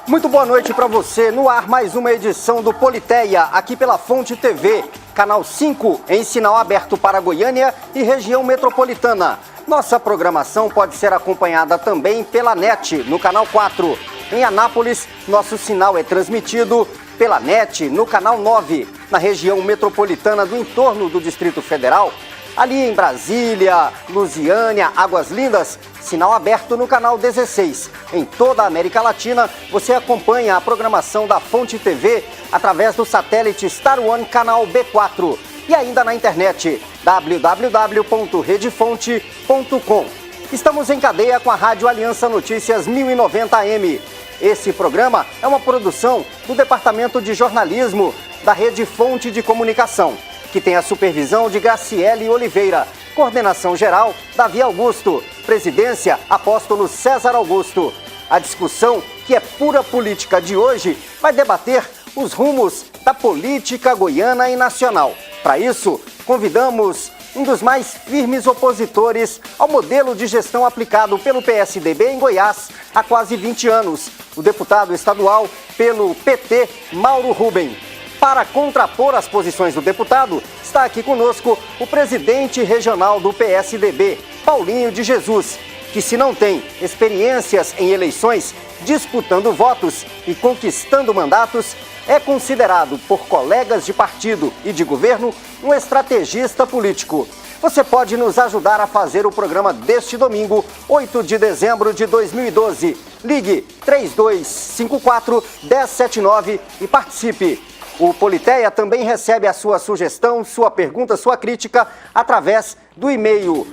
Muito boa noite para você. No ar, mais uma edição do Politeia, aqui pela Fonte TV, canal 5, em sinal aberto para Goiânia e região metropolitana. Nossa programação pode ser acompanhada também pela NET, no canal 4. Em Anápolis, nosso sinal é transmitido pela NET, no canal 9. Na região metropolitana do entorno do Distrito Federal, ali em Brasília, Lusiânia, Águas Lindas, sinal aberto no canal 16. Em toda a América Latina, você acompanha a programação da Fonte TV através do satélite Star One canal B4 e ainda na internet www.redefonte.com. Estamos em cadeia com a Rádio Aliança Notícias 1090 AM. Esse programa é uma produção do Departamento de Jornalismo da Rede Fonte de Comunicação, que tem a supervisão de Graciele Oliveira, coordenação geral, Davi Augusto, presidência, Apóstolo César Augusto. A discussão, que é pura política de hoje, vai debater os rumos da política goiana e nacional. Para isso, convidamos um dos mais firmes opositores ao modelo de gestão aplicado pelo PSDB em Goiás há quase 20 anos, o deputado estadual pelo PT, Mauro Rubem. Para contrapor as posições do deputado, está aqui conosco o presidente regional do PSDB, Paulinho de Jesus, que, se não tem experiências em eleições, disputando votos e conquistando mandatos, é considerado por colegas de partido e de governo um estrategista político. Você pode nos ajudar a fazer o programa deste domingo, 8 de dezembro de 2012. Ligue 3254-1079 e participe. O Politeia também recebe a sua sugestão, sua pergunta, sua crítica através do e-mail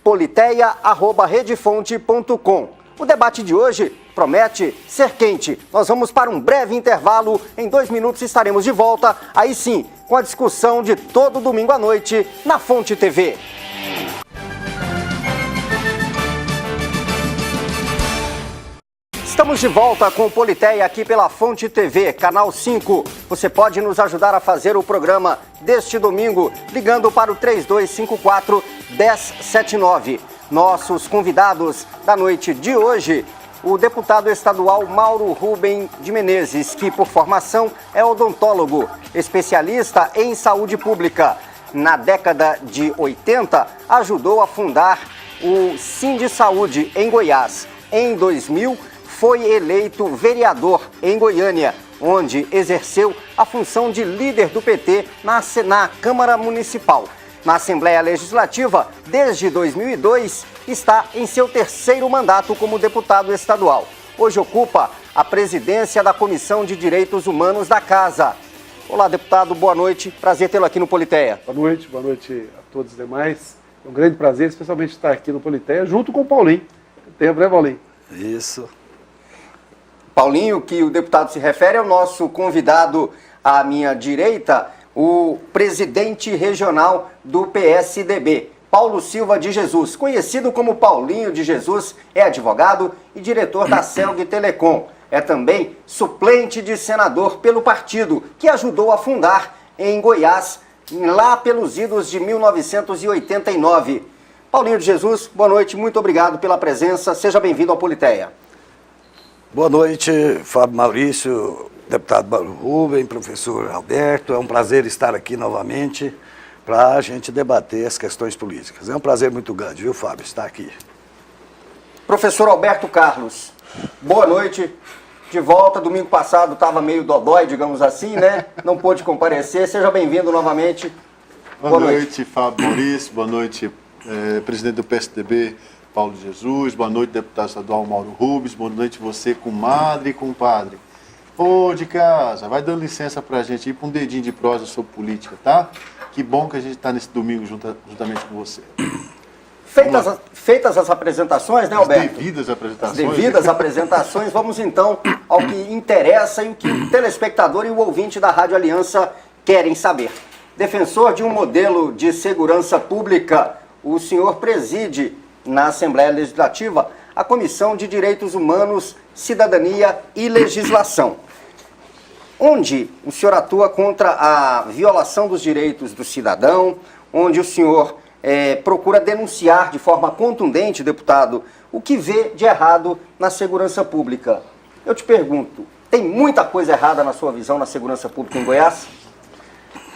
politeia@redefonte.com. O debate de hoje promete ser quente. Nós vamos para um breve intervalo. Em 2 minutos estaremos de volta, aí sim, com a discussão de todo domingo à noite na Fonte TV. Estamos de volta com o Politeia aqui pela Fonte TV, canal 5. Você pode nos ajudar a fazer o programa deste domingo, ligando para o 3254-1079. Nossos convidados da noite de hoje, o deputado estadual Mauro Rubem de Menezes, que por formação é odontólogo, especialista em saúde pública. Na década de 80, ajudou a fundar o Sindisaúde em Goiás. Em 2000, foi eleito vereador em Goiânia, onde exerceu a função de líder do PT na Câmara Municipal. Na Assembleia Legislativa, desde 2002, está em seu 3º mandato como deputado estadual. Hoje ocupa a presidência da Comissão de Direitos Humanos da Casa. Olá, deputado, boa noite. Prazer tê-lo aqui no Politeia. Boa noite a todos os demais. É um grande prazer, especialmente estar aqui no Politeia, junto com o Paulinho. Tempo, né, Paulinho? Isso. Paulinho, que o deputado se refere, é o nosso convidado à minha direita, o presidente regional do PSDB, Paulo Silva de Jesus, conhecido como Paulinho de Jesus, é advogado e diretor da Celg Telecom. É também suplente de senador pelo partido, que ajudou a fundar em Goiás, lá pelos idos de 1989. Paulinho de Jesus, boa noite, muito obrigado pela presença, seja bem-vindo ao Politeia. Boa noite, Fábio Maurício, deputado Mauro Rubem, professor Alberto. É um prazer estar aqui novamente para a gente debater as questões políticas. É um prazer muito grande, viu, Fábio, estar aqui. Professor Alberto Carlos, boa noite. De volta, domingo passado estava meio dodói, digamos assim, né? Não pôde comparecer. Seja bem-vindo novamente. Boa noite, Fábio Maurício. Boa noite, presidente do PSDB, Paulo Jesus. Boa noite, deputado estadual Mauro Rubens. Boa noite você, comadre e compadre. Ô, de casa, vai dando licença pra gente ir para um dedinho de prosa sobre política, tá? Que bom que a gente está nesse domingo juntamente com você. Feitas as apresentações, né, Alberto? As devidas apresentações. As devidas apresentações, vamos então ao que interessa e o que o telespectador e o ouvinte da Rádio Aliança querem saber. Defensor de um modelo de segurança pública, o senhor preside na Assembleia Legislativa a Comissão de Direitos Humanos, Cidadania e Legislação, onde o senhor atua contra a violação dos direitos do cidadão, onde o senhor procura denunciar de forma contundente, deputado, o que vê de errado na segurança pública. Eu te pergunto, tem muita coisa errada na sua visão na segurança pública em Goiás?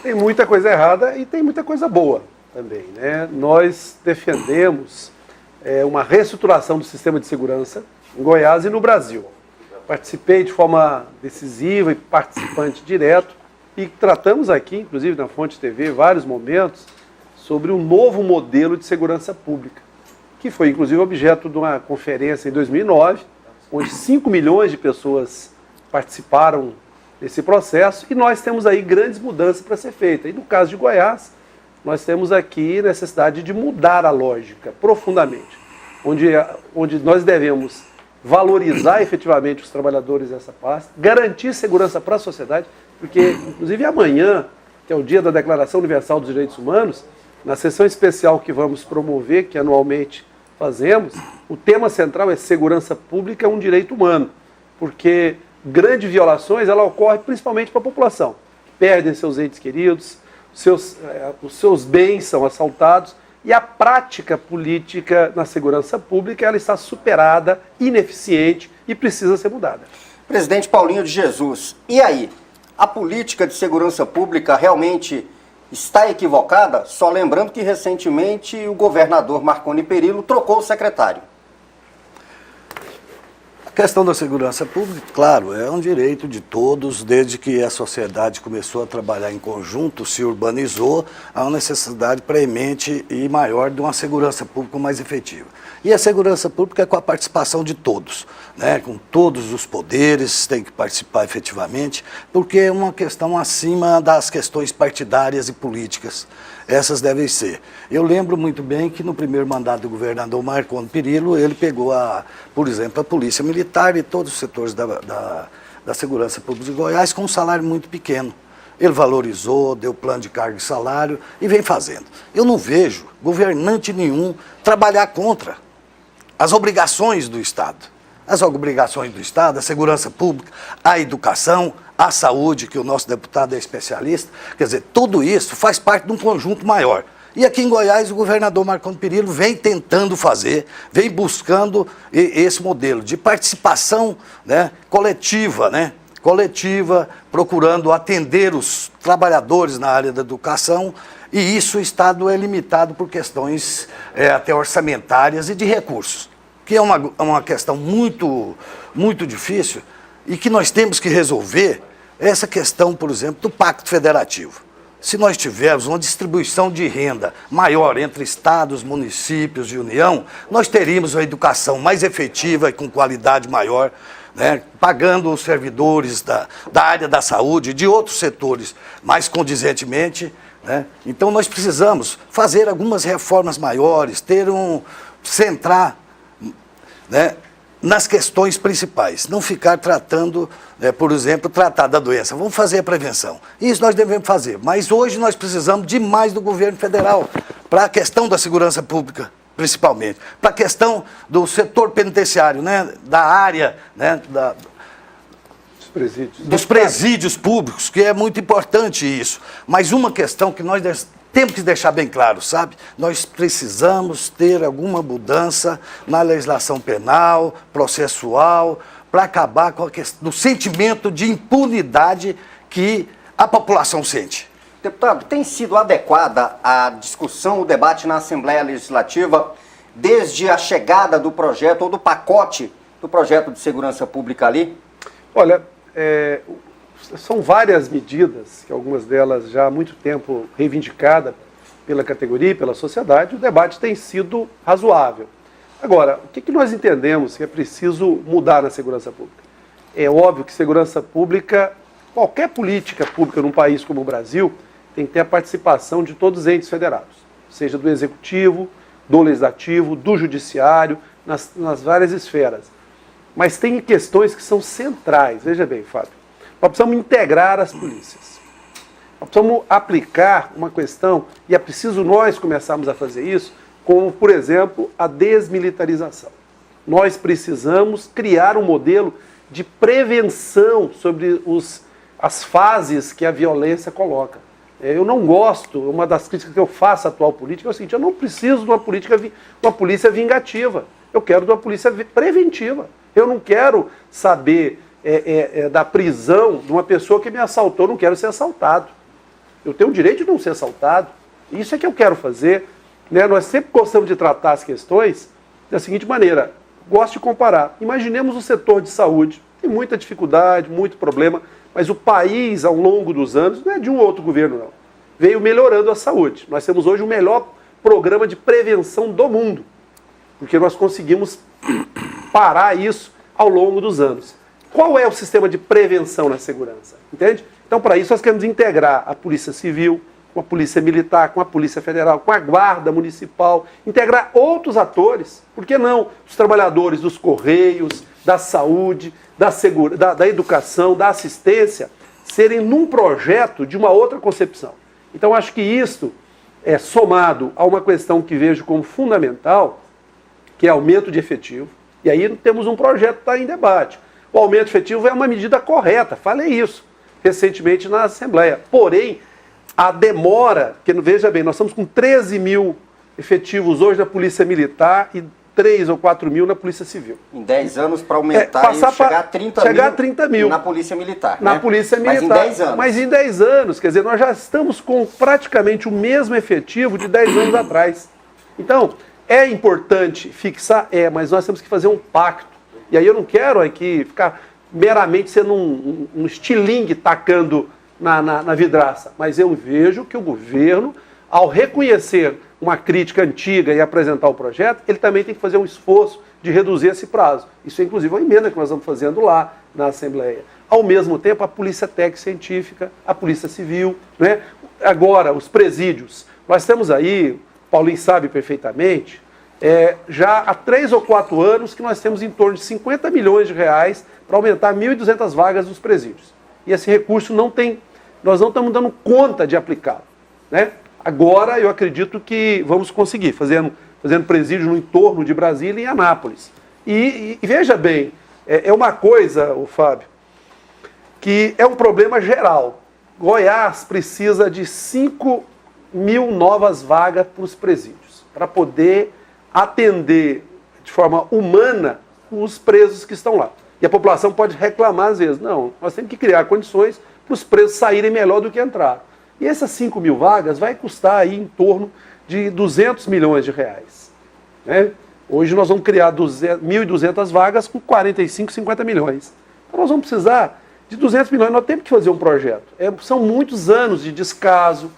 Tem muita coisa errada e tem muita coisa boa também, né? Nós defendemos uma reestruturação do sistema de segurança em Goiás e no Brasil. Participei de forma decisiva e participante direto e tratamos aqui, inclusive na Fonte TV, vários momentos sobre um novo modelo de segurança pública, que foi inclusive objeto de uma conferência em 2009, onde 5 milhões de pessoas participaram desse processo e nós temos aí grandes mudanças para ser feitas. E no caso de Goiás, nós temos aqui necessidade de mudar a lógica profundamente, onde nós devemos valorizar efetivamente os trabalhadores dessa pasta, garantir segurança para a sociedade, porque inclusive amanhã, que é o dia da Declaração Universal dos Direitos Humanos, na sessão especial que vamos promover, que anualmente fazemos, o tema central é segurança pública é um direito humano, porque grandes violações ela ocorre principalmente para a população, que perdem seus entes queridos, os seus bens são assaltados e a prática política na segurança pública ela está superada, ineficiente e precisa ser mudada. Presidente Paulinho de Jesus, e aí? A política de segurança pública realmente está equivocada? Só lembrando que recentemente o governador Marconi Perillo trocou o secretário. A questão da segurança pública, claro, é um direito de todos, desde que a sociedade começou a trabalhar em conjunto, se urbanizou, há uma necessidade premente e maior de uma segurança pública mais efetiva. E a segurança pública é com a participação de todos, né? Com todos os poderes, tem que participar efetivamente, porque é uma questão acima das questões partidárias e políticas. Essas devem ser. Eu lembro muito bem que no primeiro mandato do governador Marconi Perillo, ele pegou, por exemplo, a Polícia Militar e todos os setores da segurança pública de Goiás com um salário muito pequeno. Ele valorizou, deu plano de cargo e salário e vem fazendo. Eu não vejo governante nenhum trabalhar contra as obrigações do Estado. As obrigações do Estado, a segurança pública, a educação, a saúde, que o nosso deputado é especialista. Quer dizer, tudo isso faz parte de um conjunto maior. E aqui em Goiás, o governador Marconi Perillo vem tentando fazer, vem buscando esse modelo de participação, né, coletiva, procurando atender os trabalhadores na área da educação, e isso o Estado é limitado por questões até orçamentárias e de recursos, que é uma questão muito, muito difícil e que nós temos que resolver essa questão, por exemplo, do Pacto Federativo. Se nós tivermos uma distribuição de renda maior entre estados, municípios e União, nós teríamos uma educação mais efetiva e com qualidade maior, né, pagando os servidores da área da saúde e de outros setores mais condizentemente, né? Então nós precisamos fazer algumas reformas maiores, centrar, né, nas questões principais, não ficar tratando, por exemplo, tratar da doença. Vamos fazer a prevenção. Isso nós devemos fazer, mas hoje nós precisamos de mais do governo federal para a questão da segurança pública, principalmente, para a questão do setor penitenciário, né, da área, né, dos presídios públicos, que é muito importante isso. Mas uma questão que nós temos que deixar bem claro, sabe? Nós precisamos ter alguma mudança na legislação penal, processual, para acabar com a questão do sentimento de impunidade que a população sente. Deputado, tem sido adequada a discussão, o debate na Assembleia Legislativa desde a chegada do projeto ou do pacote do projeto de segurança pública ali? Olha, são várias medidas, que algumas delas já há muito tempo reivindicadas pela categoria e pela sociedade, o debate tem sido razoável. Agora, o que nós entendemos que é preciso mudar na segurança pública? É óbvio que segurança pública, qualquer política pública num país como o Brasil, tem que ter a participação de todos os entes federados, seja do Executivo, do Legislativo, do Judiciário, nas várias esferas. Mas tem questões que são centrais. Veja bem, Fábio, nós precisamos integrar as polícias. Nós precisamos aplicar uma questão, e é preciso nós começarmos a fazer isso, como, por exemplo, a desmilitarização. Nós precisamos criar um modelo de prevenção sobre as fases que a violência coloca. Eu não gosto, uma das críticas que eu faço à atual política é o seguinte: eu não preciso de uma polícia vingativa, eu quero de uma polícia preventiva. Eu não quero saber da prisão de uma pessoa que me assaltou, eu não quero ser assaltado. Eu tenho o direito de não ser assaltado. Isso é que eu quero fazer. Né? Nós sempre gostamos de tratar as questões da seguinte maneira. Gosto de comparar. Imaginemos o setor de saúde. Tem muita dificuldade, muito problema, mas o país, ao longo dos anos, não é de um ou outro governo, não, veio melhorando a saúde. Nós temos hoje o melhor programa de prevenção do mundo, porque nós conseguimos parar isso ao longo dos anos. Qual é o sistema de prevenção na segurança? Entende? Então, para isso, nós queremos integrar a Polícia Civil, com a Polícia Militar, com a Polícia Federal, com a Guarda Municipal, integrar outros atores, por que não? Os trabalhadores dos Correios, da saúde, da educação, da assistência, serem num projeto de uma outra concepção. Então, acho que isto é somado a uma questão que vejo como fundamental, que é aumento de efetivo, e aí temos um projeto que está em debate. O aumento de efetivo é uma medida correta, falei isso recentemente na Assembleia. Porém, a demora, que veja bem, nós estamos com 13 mil efetivos hoje na Polícia Militar e 3 ou 4 mil na Polícia Civil. Em 10 anos para aumentar e chegar a 30 mil na Polícia Militar. Na Polícia Militar. Mas em 10 anos. Mas em 10 anos, quer dizer, nós já estamos com praticamente o mesmo efetivo de 10 anos atrás. Então, é importante fixar? Mas nós temos que fazer um pacto. E aí eu não quero aqui ficar meramente sendo um estilingue tacando na vidraça. Mas eu vejo que o governo, ao reconhecer uma crítica antiga e apresentar o projeto, ele também tem que fazer um esforço de reduzir esse prazo. Isso é, inclusive, uma emenda que nós estamos fazendo lá na Assembleia. Ao mesmo tempo, a Polícia Técnica Científica, a Polícia Civil, né? Agora, os presídios. Nós temos aí, o Paulinho sabe perfeitamente, já há 3 ou 4 anos que nós temos em torno de 50 milhões de reais para aumentar 1.200 vagas nos presídios. E esse recurso nós não estamos dando conta de aplicá-lo, né? Agora eu acredito que vamos conseguir, fazendo presídio no entorno de Brasília e em Anápolis. E veja bem, é uma coisa, Fábio, que é um problema geral. Goiás precisa de 5 mil novas vagas para os presídios, para poder atender de forma humana os presos que estão lá. E a população pode reclamar às vezes. Não, nós temos que criar condições para os presos saírem melhor do que entraram. E essas 5 mil vagas vai custar aí em torno de 200 milhões de reais. Né? Hoje nós vamos criar 1.200 vagas com 45, 50 milhões. Então nós vamos precisar de 200 milhões, nós temos que fazer um projeto. São muitos anos de descaso,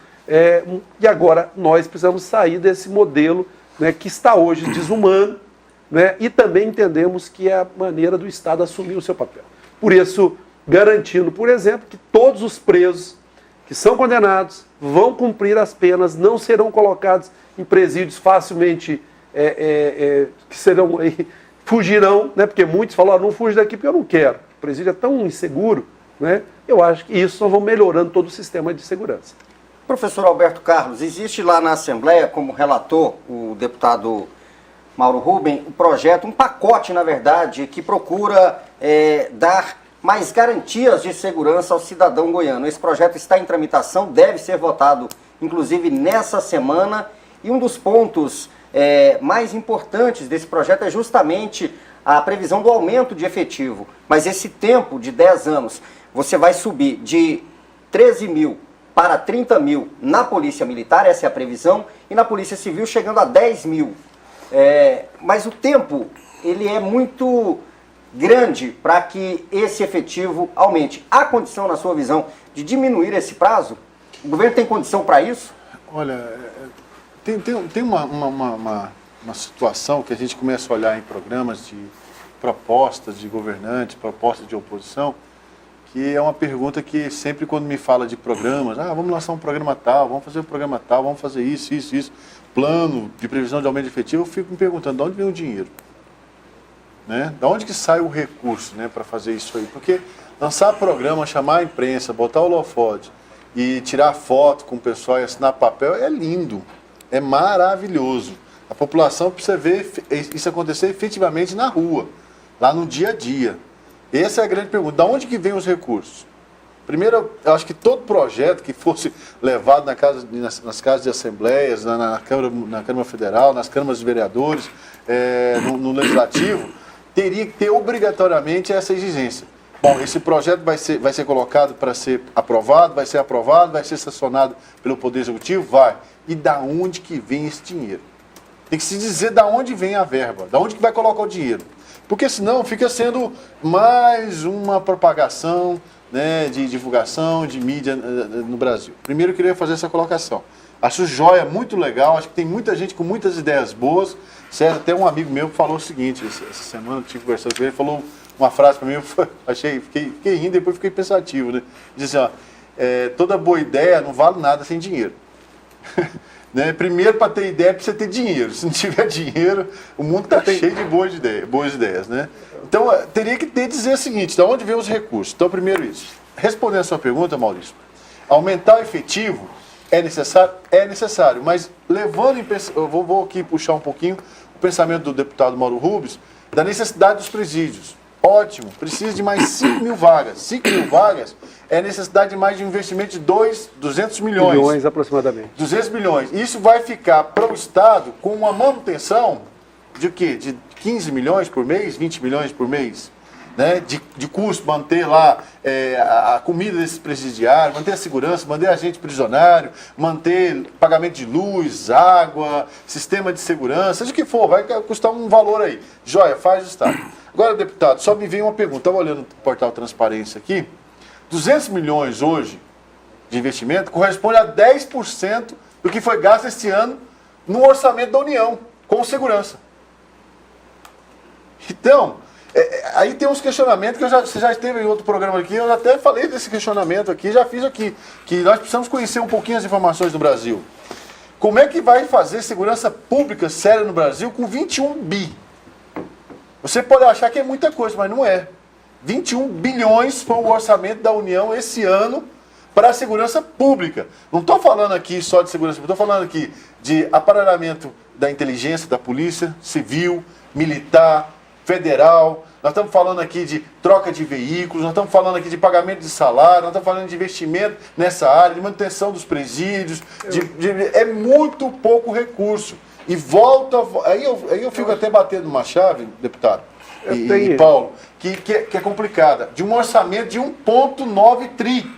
e agora nós precisamos sair desse modelo, né, que está hoje desumano, né, e também entendemos que é a maneira do Estado assumir o seu papel. Por isso, garantindo, por exemplo, que todos os presos que são condenados vão cumprir as penas, não serão colocados em presídios facilmente, que serão, fugirão, né? Porque muitos falam, não fuge daqui porque eu não quero. O presídio é tão inseguro, né? Eu acho que isso nós vamos melhorando todo o sistema de segurança. Professor Alberto Carlos, existe lá na Assembleia, como relator o deputado Mauro Rubem, um projeto, um pacote, na verdade, que procura dar mais garantias de segurança ao cidadão goiano. Esse projeto está em tramitação, deve ser votado, inclusive, nessa semana. E um dos pontos mais importantes desse projeto é justamente a previsão do aumento de efetivo. Mas esse tempo de 10 anos, você vai subir de 13 mil para 30 mil na Polícia Militar, essa é a previsão, e na Polícia Civil chegando a 10 mil. Mas o tempo, ele é muito grande para que esse efetivo aumente. Há condição, na sua visão, de diminuir esse prazo? O governo tem condição para isso? Olha, tem uma situação que a gente começa a olhar em programas de propostas de governantes, propostas de oposição, que é uma pergunta que sempre quando me fala de programas, vamos lançar um programa tal, vamos fazer um programa tal, vamos fazer isso, plano de previsão de aumento de efetivo, eu fico me perguntando, de onde vem o dinheiro? Né? Da onde que sai o recurso, né, para fazer isso aí? Porque lançar programa, chamar a imprensa, botar o holofote e tirar foto com o pessoal e assinar papel é lindo, é maravilhoso. A população precisa ver isso acontecer efetivamente na rua, lá no dia a dia. Essa é a grande pergunta. Da onde que vem os recursos? Primeiro, eu acho que todo projeto que fosse levado nas casas de assembleias, na Câmara Federal, nas câmaras de vereadores, no Legislativo, teria que ter obrigatoriamente essa exigência. Bom, esse projeto vai ser colocado para ser aprovado, vai ser sancionado pelo Poder Executivo? Vai. E da onde que vem esse dinheiro? Tem que se dizer da onde vem a verba, da onde que vai colocar o dinheiro. Porque senão fica sendo mais uma propagação, né, de divulgação, de mídia no Brasil. Primeiro eu queria fazer essa colocação. Acho joia, muito legal, acho que tem muita gente com muitas ideias boas. Certo? Até um amigo meu falou o seguinte, essa semana eu tive conversando com ele, falou uma frase para mim, fiquei rindo, depois fiquei pensativo, né? Diz assim, ó, toda boa ideia não vale nada sem dinheiro. Né? Primeiro, para ter ideia, precisa ter dinheiro. Se não tiver dinheiro, o mundo está cheio de boas ideias, né? Então, teria que dizer o seguinte, de onde vem os recursos? Então, primeiro isso. Respondendo a sua pergunta, Maurício, aumentar o efetivo é necessário? É necessário, mas levando em eu vou aqui puxar um pouquinho o pensamento do deputado Mauro Rubens, da necessidade dos presídios. Ótimo, precisa de mais 5 mil vagas. 5 mil vagas é necessidade de mais de um investimento de 200 milhões. Milhões aproximadamente. 200 milhões. Isso vai ficar para o Estado com uma manutenção de quê? De 15 milhões por mês, 20 milhões por mês. Né? De custo, manter lá a comida desses presidiários, manter a segurança, manter agente prisionário, manter pagamento de luz, água, sistema de segurança, seja o que for, vai custar um valor aí. Joia, faz o Estado. Agora, deputado, só me veio uma pergunta. Estava olhando o portal Transparência aqui. 200 milhões hoje de investimento corresponde a 10% do que foi gasto este ano no orçamento da União, com segurança. Então, aí tem uns questionamentos que você já esteve em outro programa aqui, eu já até falei desse questionamento aqui, já fiz aqui, que nós precisamos conhecer um pouquinho as informações do Brasil. Como é que vai fazer segurança pública séria no Brasil com 21 bi? Você pode achar que é muita coisa, mas não é. 21 bilhões foi o orçamento da União esse ano para a segurança pública. Não estou falando aqui só de segurança pública, estou falando aqui de aparelhamento da inteligência, da polícia, civil, militar, federal. Nós estamos falando aqui de troca de veículos, nós estamos falando aqui de pagamento de salário, nós estamos falando de investimento nessa área, de manutenção dos presídios. É muito pouco recurso. E aí eu fico até batendo numa chave, deputado e Paulo, que é complicada, de um orçamento de 1,9 tri.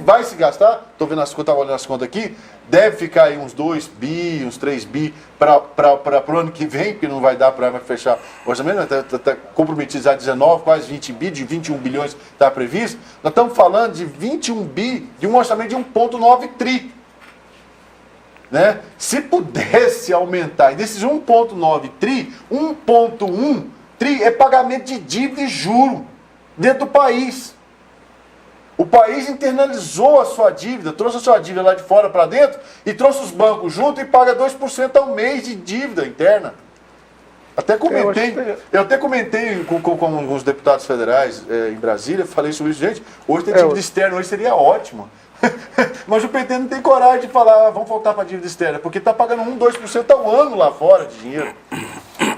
Vai se gastar, estou vendo estava olhando as contas aqui, deve ficar aí uns 2 bi, uns 3 bi para o ano que vem, porque não vai dar para fechar o orçamento, está comprometido já 19, quase 20 bi, de 21 bilhões está previsto. Nós estamos falando de 21 bi, de um orçamento de 1,9 tri. Né? Se pudesse aumentar, e desses 1,9 tri, 1,1 tri é pagamento de dívida e juro dentro do país. O país internalizou a sua dívida, trouxe a sua dívida lá de fora para dentro e trouxe os bancos junto e paga 2% ao mês de dívida interna. Eu até comentei com os deputados federais em Brasília, falei sobre isso, gente, hoje ter dívida externa, hoje seria ótimo. Mas o PT não tem coragem de falar, vamos voltar para a dívida externa, porque está pagando 2% ao ano lá fora de dinheiro.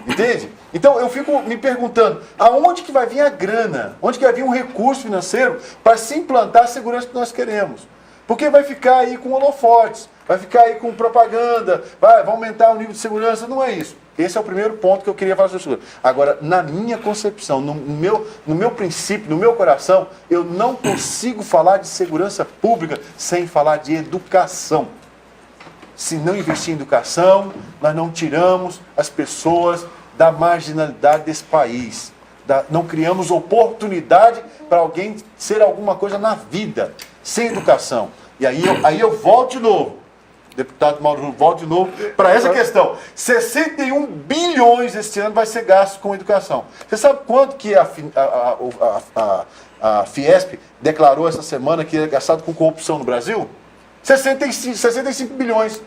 Entende? Então eu fico me perguntando, aonde que vai vir a grana? Onde que vai vir um recurso financeiro para se implantar a segurança que nós queremos? Porque vai ficar aí com holofotes, vai ficar aí com propaganda, vai aumentar o nível de segurança, não é isso. Esse é o primeiro ponto que eu queria falar sobre segurança. Agora, na minha concepção, no meu princípio, no meu coração, eu não consigo falar de segurança pública sem falar de educação. Se não investir em educação, nós não tiramos as pessoas da marginalidade desse país. Não criamos oportunidade para alguém ser alguma coisa na vida, sem educação. E aí eu volto de novo. Deputado Mauro, volto de novo para essa questão. 61 bilhões este ano vai ser gasto com educação. Você sabe quanto que a Fiesp declarou essa semana que é gastado com corrupção no Brasil? 65 bilhões.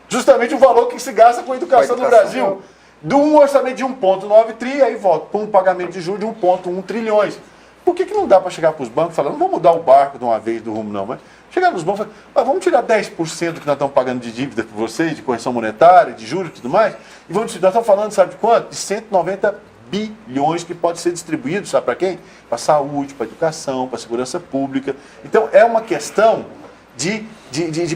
Justamente o valor que se gasta com educação no Brasil. De um orçamento de 1,9 tri, aí volta para um pagamento de juros de 1,1 trilhões. Por que não dá para chegar para os bancos e falar, não vamos mudar o barco de uma vez do rumo não, mas chegar nos bancos e falar, vamos tirar 10% do que nós estamos pagando de dívida por vocês, de correção monetária, de juros e tudo mais, e nós estamos falando, sabe de quanto? De 190 bilhões que pode ser distribuído, sabe para quem? Para a saúde, para a educação, para a segurança pública. Então é uma questão de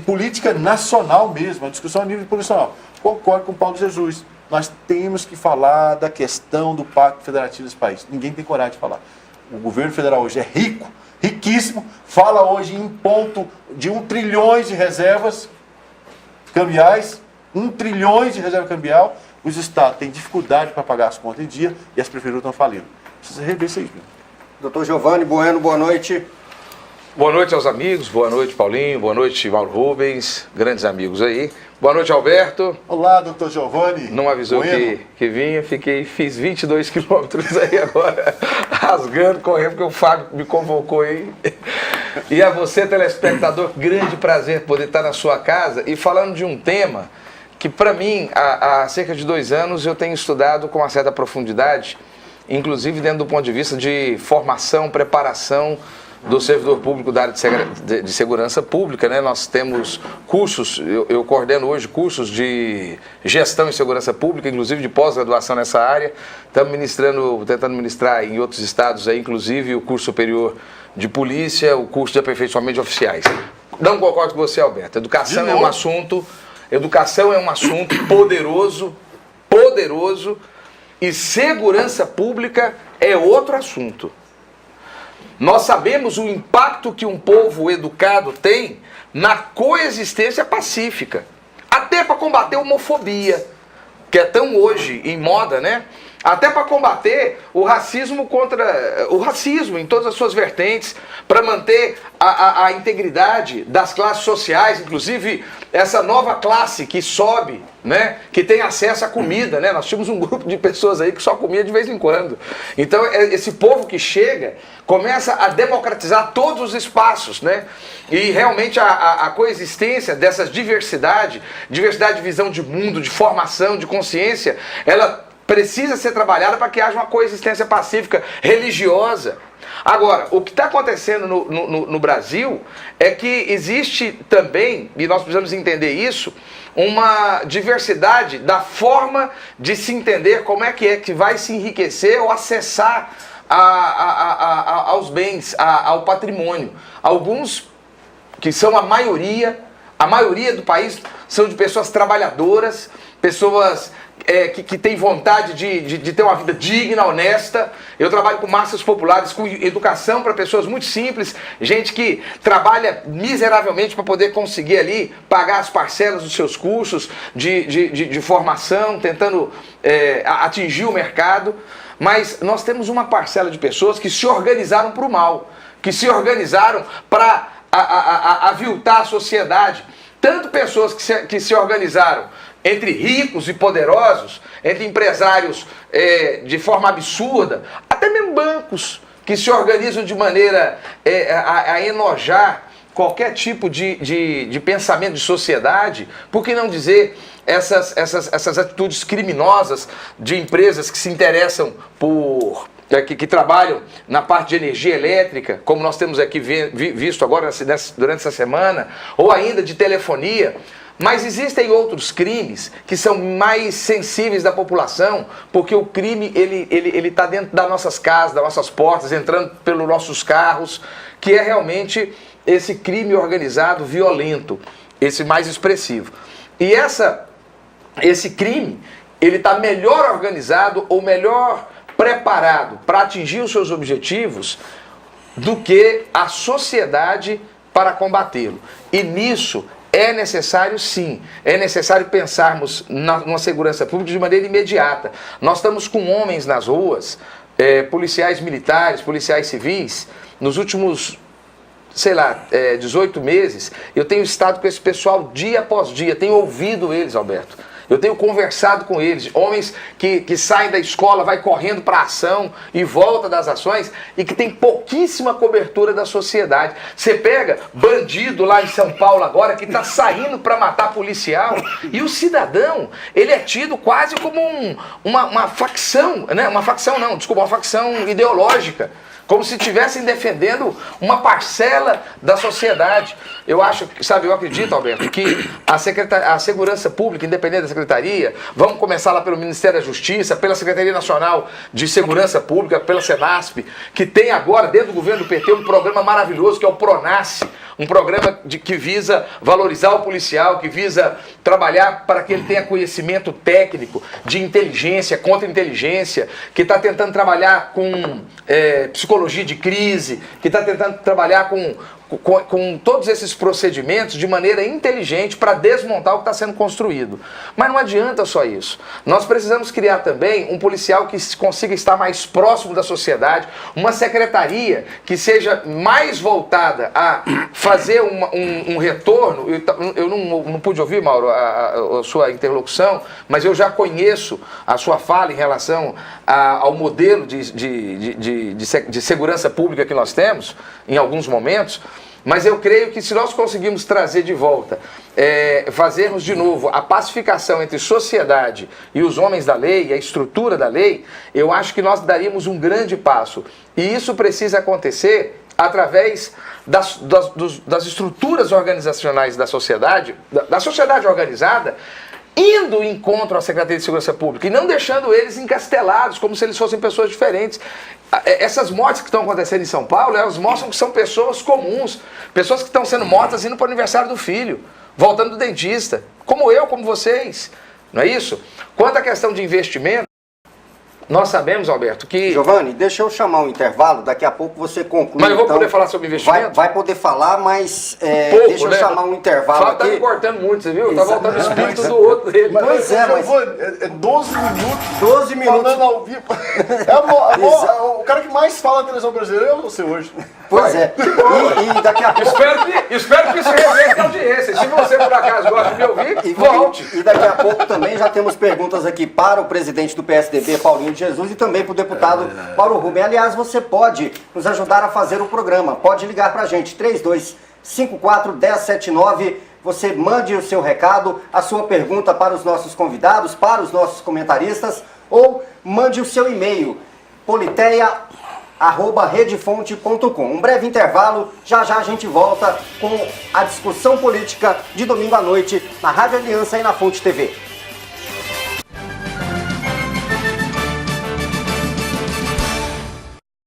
política nacional mesmo, a discussão a nível nacional. Concordo com o Paulo Jesus. Nós temos que falar da questão do Pacto Federativo desse país. Ninguém tem coragem de falar. O governo federal hoje é rico, riquíssimo, fala hoje em ponto de 1 trilhão de reservas cambiais, 1 trilhão de reserva cambial. Os estados têm dificuldade para pagar as contas em dia e as prefeituras estão falindo. Precisa rever isso aí. Doutor Giovanni Bueno, boa noite. Boa noite aos amigos, boa noite Paulinho, boa noite Mauro Rubens, grandes amigos aí. Boa noite Alberto. Olá, doutor Giovanni. Não avisou que vinha, fiz 22 quilômetros aí agora, rasgando, correndo, porque o Fábio me convocou aí. E a você, telespectador, grande prazer poder estar na sua casa e falando de um tema que para mim, há cerca de 2 anos, eu tenho estudado com uma certa profundidade, inclusive dentro do ponto de vista de formação, preparação do servidor público da área de segurança pública, né? Nós temos cursos, eu coordeno hoje cursos de gestão em segurança pública, inclusive de pós-graduação nessa área. Estamos tentando ministrar em outros estados aí, inclusive o curso superior de polícia, o curso de aperfeiçoamento de oficiais. Não concordo com você, Alberto. Educação é um assunto poderoso, e segurança pública é outro assunto. Nós sabemos o impacto que um povo educado tem na coexistência pacífica, até para combater a homofobia, que é tão hoje em moda, né? Até para combater o racismo em todas as suas vertentes, para manter a integridade das classes sociais, inclusive essa nova classe que sobe, né, que tem acesso à comida, né? Nós tínhamos um grupo de pessoas aí que só comia de vez em quando. Então esse povo que chega começa a democratizar todos os espaços, né? E realmente a coexistência dessas diversidade de visão de mundo, de formação, de consciência, ela precisa ser trabalhada para que haja uma coexistência pacífica, religiosa. Agora, o que está acontecendo no Brasil é que existe também, e nós precisamos entender isso, uma diversidade da forma de se entender como é que vai se enriquecer ou acessar aos bens, ao patrimônio. Alguns, que são a maioria do país, são de pessoas trabalhadoras, pessoas que têm vontade de ter uma vida digna, honesta. Eu trabalho com massas populares, com educação para pessoas muito simples, gente que trabalha miseravelmente para poder conseguir ali pagar as parcelas dos seus cursos de formação, tentando atingir o mercado. Mas nós temos uma parcela de pessoas que se organizaram para o mal, que se organizaram para aviltar a sociedade. Tanto pessoas que se organizaram entre ricos e poderosos, entre empresários de forma absurda, até mesmo bancos que se organizam de maneira a enojar qualquer tipo de pensamento de sociedade, por que não dizer essas atitudes criminosas de empresas que se interessam que trabalham na parte de energia elétrica, como nós temos aqui visto agora durante essa semana, ou ainda de telefonia. Mas existem outros crimes que são mais sensíveis da população, porque o crime ele está dentro das nossas casas, das nossas portas, entrando pelos nossos carros, que é realmente esse crime organizado violento, esse mais expressivo. E esse crime, ele está melhor organizado ou melhor preparado para atingir os seus objetivos do que a sociedade para combatê-lo. E nisso é necessário, sim, é necessário pensarmos numa segurança pública de maneira imediata. Nós estamos com homens nas ruas, policiais militares, policiais civis, nos últimos, 18 meses, eu tenho estado com esse pessoal dia após dia, tenho ouvido eles, Alberto. Eu tenho conversado com eles, homens que saem da escola, vai correndo para a ação e volta das ações e que tem pouquíssima cobertura da sociedade. Você pega bandido lá em São Paulo agora que está saindo para matar policial e o cidadão, ele é tido quase como uma facção, né? Uma facção ideológica. Como se estivessem defendendo uma parcela da sociedade. Eu acredito, Alberto, que a segurança pública, independente da secretaria, vamos começar lá pelo Ministério da Justiça, pela Secretaria Nacional de Segurança Pública, pela Senasp, que tem agora, dentro do governo do PT, um programa maravilhoso que é o PRONASSE. um programa que visa valorizar o policial, que visa trabalhar para que ele tenha conhecimento técnico, de inteligência, contra-inteligência, que está tentando trabalhar com psicologia de crise, que está tentando trabalhar com todos esses procedimentos de maneira inteligente para desmontar o que está sendo construído. Mas não adianta só isso. Nós precisamos criar também um policial que consiga estar mais próximo da sociedade, uma secretaria que seja mais voltada a fazer um retorno. Eu não pude ouvir, Mauro, a sua interlocução, mas eu já conheço a sua fala em relação ao modelo de segurança pública que nós temos, em alguns momentos. Mas eu creio que se nós conseguirmos trazer de volta, fazermos de novo a pacificação entre sociedade e os homens da lei, a estrutura da lei, eu acho que nós daríamos um grande passo. E isso precisa acontecer através das estruturas organizacionais da sociedade organizada, indo em encontro à Secretaria de Segurança Pública e não deixando eles encastelados, como se eles fossem pessoas diferentes. Essas mortes que estão acontecendo em São Paulo, elas mostram que são pessoas comuns, pessoas que estão sendo mortas indo para o aniversário do filho, voltando do dentista, como eu, como vocês, não é isso? Quanto à questão de investimento, nós sabemos, Alberto, que... Giovanni, deixa eu chamar um intervalo, daqui a pouco você conclui. Mas eu vou poder falar sobre investimento? Vai poder falar, mas pouco, deixa eu chamar um intervalo Fala, aqui. Tá me cortando muito, você viu? Tá voltando o espírito do outro dele. Pois é, mas... É 12 minutos. 12 minutos. Falando ao vivo. O cara que mais fala na televisão brasileira é você hoje. Pois é. E daqui a pouco... Espero que isso reverta a audiência. Se você, por acaso, gosta de me ouvir, volte. E daqui a pouco também já temos perguntas aqui para o presidente do PSDB, Paulinho de Jesus, e também para o deputado Mauro Rubem. Aliás, você pode nos ajudar a fazer o programa. Pode ligar para a gente, 3254-1079. Você mande o seu recado, a sua pergunta para os nossos convidados, para os nossos comentaristas, ou mande o seu e-mail, politeia@redefonte.com. Um breve intervalo, já já a gente volta com a discussão política de domingo à noite na Rádio Aliança e na Fonte TV.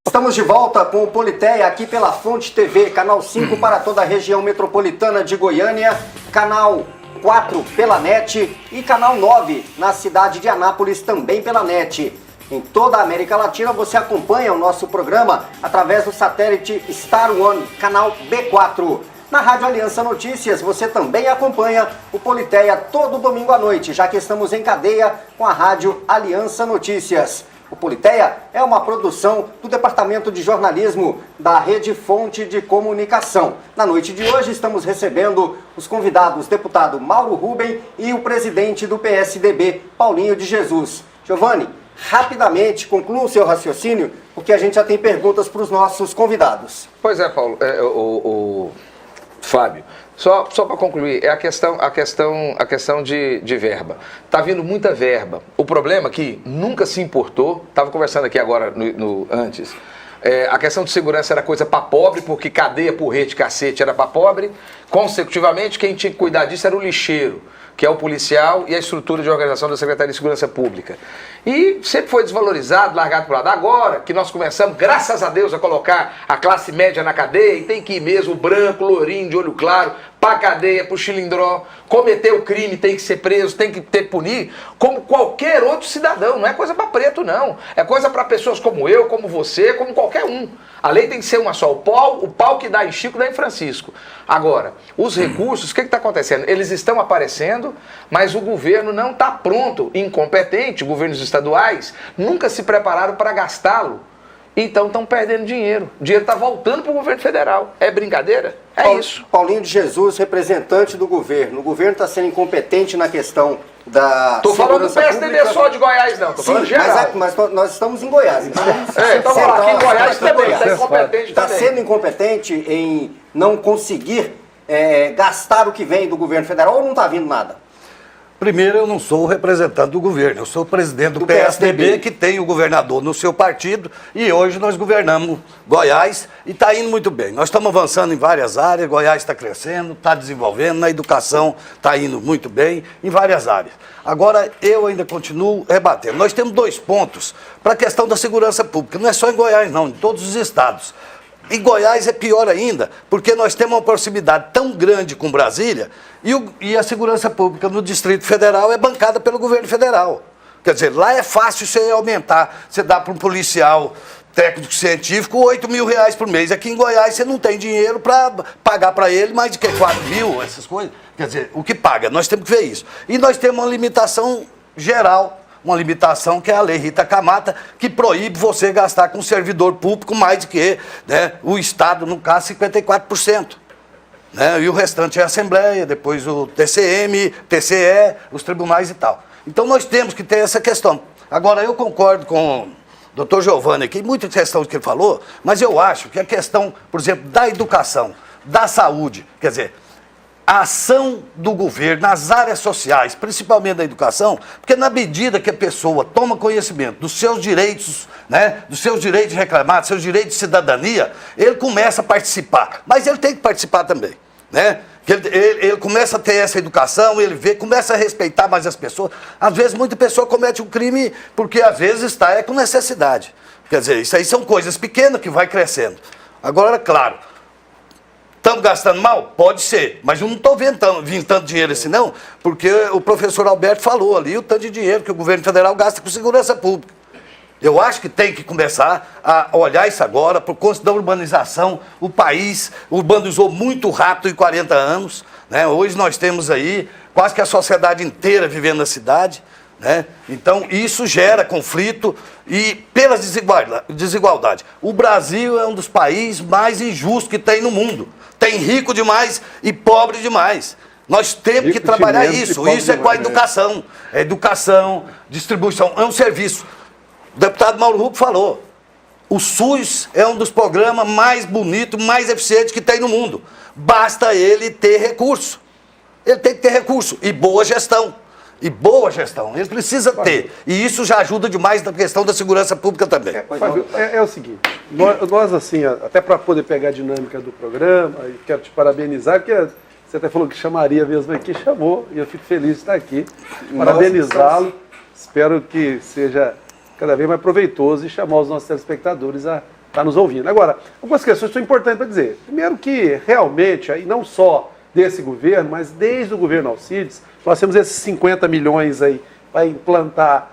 Estamos de volta com o Politeia aqui pela Fonte TV, canal 5 para toda a região metropolitana de Goiânia, canal 4 pela NET e canal 9 na cidade de Anápolis também pela NET. Em toda a América Latina você acompanha o nosso programa através do satélite Star One, canal B4. Na Rádio Aliança Notícias você também acompanha o Politeia todo domingo à noite, já que estamos em cadeia com a Rádio Aliança Notícias. O Politeia é uma produção do Departamento de Jornalismo da Rede Fonte de Comunicação. Na noite de hoje estamos recebendo os convidados deputado Mauro Rubem e o presidente do PSDB, Paulinho de Jesus. Giovanni, rapidamente conclua o seu raciocínio, porque a gente já tem perguntas para os nossos convidados. Pois é, Paulo, Fábio, só para concluir, é a questão de verba. Está vindo muita verba. O problema é que nunca se importou, estava conversando aqui agora antes, a questão de segurança era coisa para pobre, porque cadeia, porrete, cacete era para pobre. Consecutivamente, quem tinha que cuidar disso era o lixeiro, que é o policial e a estrutura de organização da Secretaria de Segurança Pública. E sempre foi desvalorizado, largado para o lado. Agora que nós começamos, graças a Deus, a colocar a classe média na cadeia, e tem que ir mesmo, branco, lourinho, de olho claro, para a cadeia, para o chilindró, cometeu o crime, tem que ser preso, tem que punir, como qualquer outro cidadão. Não é coisa para preto, não. É coisa para pessoas como eu, como você, como qualquer um. A lei tem que ser uma só. O pau que dá em Chico dá em Francisco. Agora, os recursos, o que está acontecendo? Eles estão aparecendo, mas o governo não está pronto, incompetente, governos estaduais nunca se prepararam para gastá-lo. Então estão perdendo dinheiro. O dinheiro está voltando para o governo federal. É brincadeira? Isso. Paulinho de Jesus, representante do governo. O governo está sendo incompetente na questão da Tô falando do PSDB pública. Só de Goiás, não. Tô falando geral. Mas nós estamos em Goiás. Então aqui em Goiás também está incompetente. Está sendo incompetente em não conseguir gastar o que vem do governo federal, ou não está vindo nada? Primeiro, eu não sou o representante do governo, eu sou o presidente do PSDB, que tem o governador no seu partido, e hoje nós governamos Goiás e está indo muito bem. Nós estamos avançando em várias áreas, Goiás está crescendo, está desenvolvendo, na educação está indo muito bem, em várias áreas. Agora, eu ainda continuo rebatendo. Nós temos 2 pontos para a questão da segurança pública, não é só em Goiás não, em todos os estados. Em Goiás é pior ainda, porque nós temos uma proximidade tão grande com Brasília e a segurança pública no Distrito Federal é bancada pelo governo federal. Quer dizer, lá é fácil você aumentar, você dá para um policial técnico científico R$8.000 por mês. Aqui em Goiás você não tem dinheiro para pagar para ele mais de que 4 mil, essas coisas. Quer dizer, o que paga, nós temos que ver isso. E nós temos uma limitação geral, uma limitação que é a Lei Rita Camata, que proíbe você gastar com servidor público mais do que, né, o Estado, no caso, 54%. Né, e o restante é a Assembleia, depois o TCM, TCE, os tribunais e tal. Então nós temos que ter essa questão. Agora, eu concordo com o Dr. Giovanni aqui, muitas questões que ele falou, mas eu acho que a questão, por exemplo, da educação, da saúde, quer dizer, a ação do governo nas áreas sociais, principalmente da educação, porque na medida que a pessoa toma conhecimento dos seus direitos, né, dos seus direitos reclamados, seus direitos de cidadania, ele começa a participar. Mas ele tem que participar também, né? Ele começa a ter essa educação, ele vê, começa a respeitar mais as pessoas. Às vezes muita pessoa comete um crime porque às vezes está com necessidade. Quer dizer, isso aí são coisas pequenas que vai crescendo. Agora, claro, estamos gastando mal? Pode ser, mas eu não estou vendo tanto dinheiro assim não, porque o professor Alberto falou ali o tanto de dinheiro que o governo federal gasta com segurança pública. Eu acho que tem que começar a olhar isso agora, por conta da urbanização. O país urbanizou muito rápido em 40 anos. Né? Hoje nós temos aí quase que a sociedade inteira vivendo na cidade. Né? Então isso gera conflito e pela desigualdade. O Brasil é um dos países mais injustos que tem no mundo. Tem rico demais e pobre demais. Nós temos que trabalhar isso. Isso é com a educação. É educação, distribuição, é um serviço. O deputado Mauro Rubio falou, o SUS é um dos programas mais bonitos, mais eficientes que tem no mundo. Basta ele ter recurso. Ele tem que ter recurso e boa gestão. E boa gestão, ele precisa ter. E isso já ajuda demais na questão da segurança pública também. Fábio, é o seguinte, nós assim, até para poder pegar a dinâmica do programa, e quero te parabenizar, porque você até falou que chamaria mesmo aqui, chamou, e eu fico feliz de estar aqui. Parabenizá-lo, espero que seja cada vez mais proveitoso e chamar os nossos telespectadores a estar nos ouvindo. Agora, algumas questões são importantes para dizer. Primeiro que, realmente, aí não só desse governo, mas desde o governo Alcides, nós temos esses 50 milhões aí para implantar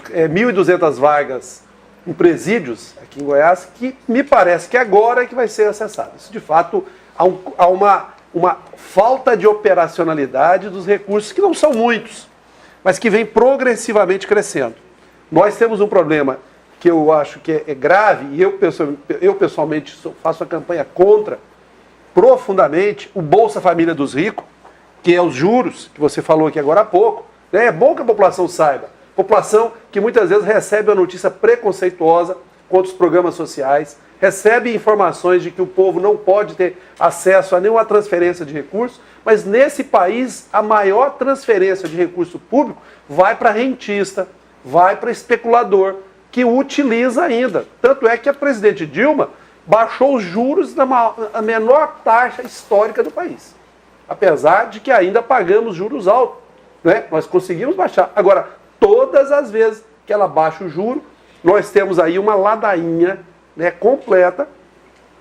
1.200 vagas em presídios aqui em Goiás, que me parece que agora é que vai ser acessado. Isso, de fato, há uma falta de operacionalidade dos recursos, que não são muitos, mas que vem progressivamente crescendo. Nós temos um problema que eu acho que é grave, e eu pessoalmente faço a campanha contra, profundamente, o Bolsa Família dos ricos, que é os juros, que você falou aqui agora há pouco. Né? É bom que a população saiba. População que muitas vezes recebe a notícia preconceituosa contra os programas sociais, recebe informações de que o povo não pode ter acesso a nenhuma transferência de recursos, mas nesse país a maior transferência de recurso público vai para rentista, vai para especulador, que utiliza ainda. Tanto é que a presidente Dilma baixou os juros na menor taxa histórica do país. Apesar de que ainda pagamos juros altos. Né? Nós conseguimos baixar. Agora, todas as vezes que ela baixa o juro, nós temos aí uma ladainha, né, completa,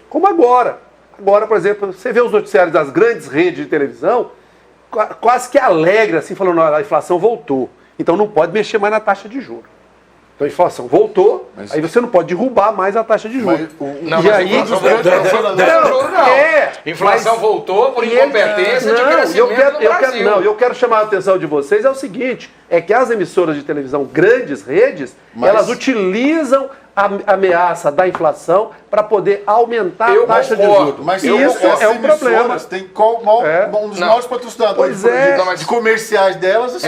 como agora. Agora, por exemplo, você vê os noticiários das grandes redes de televisão, quase que alegre, assim, falando, a inflação voltou. Então não pode mexer mais na taxa de juros. Então a inflação voltou, aí você não pode derrubar mais a taxa de juros. Inflação voltou por incompetência de crescimento do Brasil. Eu quero chamar a atenção de vocês, é o seguinte, é que as emissoras de televisão, grandes redes, elas utilizam a ameaça da inflação para poder aumentar a taxa de juros. Mas isso é um problema. Tem um dos maiores patrocinadores de comerciais delas.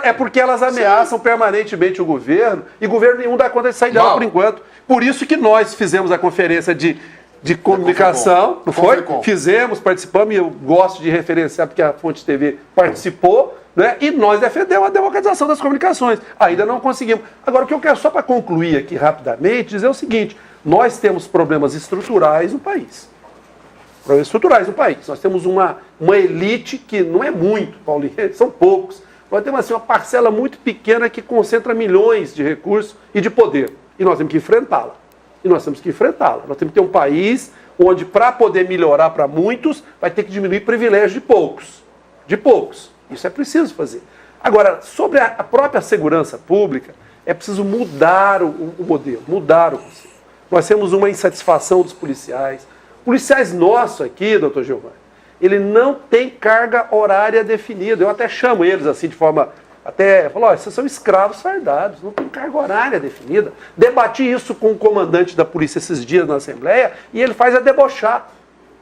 É porque elas ameaçam permanentemente o governo e governo nenhum dá conta de sair dela por enquanto. Por isso que nós fizemos a conferência de comunicação, não foi? Fizemos, participamos, e eu gosto de referenciar porque a Fonte TV participou, né? E nós defendemos a democratização das comunicações. Ainda não conseguimos. Agora, o que eu quero só para concluir aqui rapidamente, dizer o seguinte, nós temos problemas estruturais no país. Problemas estruturais no país. Nós temos uma elite que não é muito, Paulinho, são poucos. Nós temos assim, uma parcela muito pequena que concentra milhões de recursos e de poder. E nós temos que enfrentá-la. e nós temos que enfrentá-la. Nós temos que ter um país onde, para poder melhorar para muitos, vai ter que diminuir privilégios de poucos. De poucos. Isso é preciso fazer. Agora, sobre a própria segurança pública, é preciso mudar o modelo, mudar o conceito. Nós temos uma insatisfação dos policiais. Policiais nossos aqui, doutor Giovanni, ele não tem carga horária definida. Eu até chamo eles assim de forma... Até falo, vocês são escravos fardados, não tem carga horária definida. Debati isso com o comandante da polícia esses dias na Assembleia e ele faz a debochar.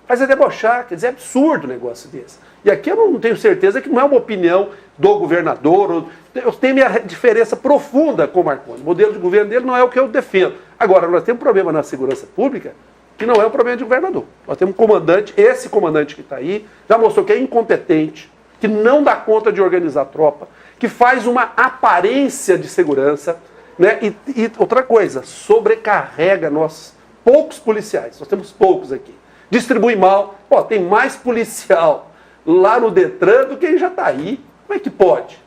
Faz a debochar, quer dizer, é absurdo um negócio desse. E aqui eu não tenho certeza que não é uma opinião do governador. Eu tenho minha diferença profunda com o Marconi. O modelo de governo dele não é o que eu defendo. Agora, nós temos um problema na segurança pública que não é um problema de governador. Nós temos um comandante, esse comandante que está aí, já mostrou que é incompetente, que não dá conta de organizar a tropa, que faz uma aparência de segurança, né? E outra coisa, sobrecarrega nós, poucos policiais, nós temos poucos aqui, distribui mal, tem mais policial lá no Detran do que em Jataí, como é que pode?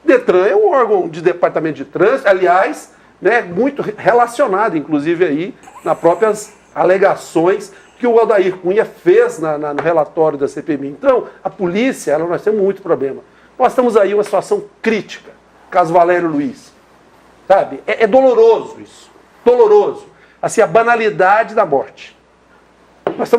Detran é um órgão de departamento de trânsito, aliás, né, muito relacionado, inclusive aí, nas próprias alegações que o Aldair Cunha fez no relatório da CPMI. Então, a polícia, nós temos muito problema. Nós estamos aí em uma situação crítica, caso Valério Luiz. Sabe? É doloroso isso. Doloroso. Assim, a banalidade da morte. Nós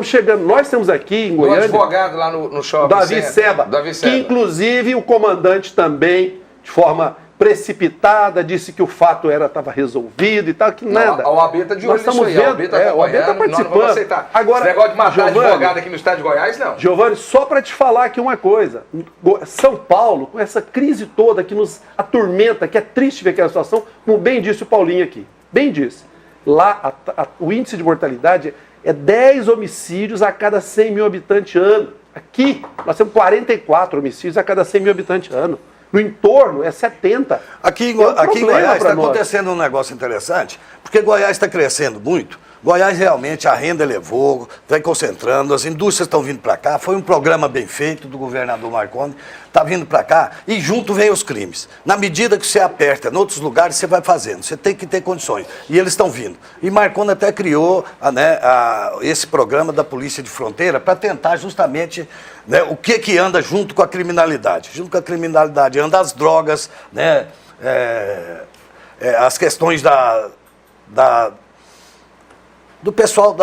temos aqui em Goiânia... O advogado lá no shopping. Davi Seba. Que inclusive o comandante também, de forma precipitada, disse que o fato estava resolvido e tal, que nada. A OAB está de olho nisso aí, a OAB está participando. Não vamos aceitar. Agora, esse negócio de matar Giovani, advogado aqui no estado de Goiás, não. Giovanni, só para te falar aqui uma coisa. São Paulo, com essa crise toda que nos atormenta, que é triste ver aquela situação, como bem disse o Paulinho aqui. Bem disse. Lá, o índice de mortalidade é 10 homicídios a cada 100 mil habitantes ano. Aqui, nós temos 44 homicídios a cada 100 mil habitantes ano. No entorno é 70. Aqui em Goiás está acontecendo um negócio interessante, porque Goiás está crescendo muito. Goiás realmente, a renda elevou, vai concentrando, as indústrias estão vindo para cá. Foi um programa bem feito do governador Marconi, está vindo para cá e junto vem os crimes. Na medida que você aperta em outros lugares, você vai fazendo, você tem que ter condições. E eles estão vindo. E Marconi até criou esse programa da Polícia de Fronteira para tentar justamente, né, o que anda junto com a criminalidade. Junto com a criminalidade anda as drogas, né, as questões do pessoal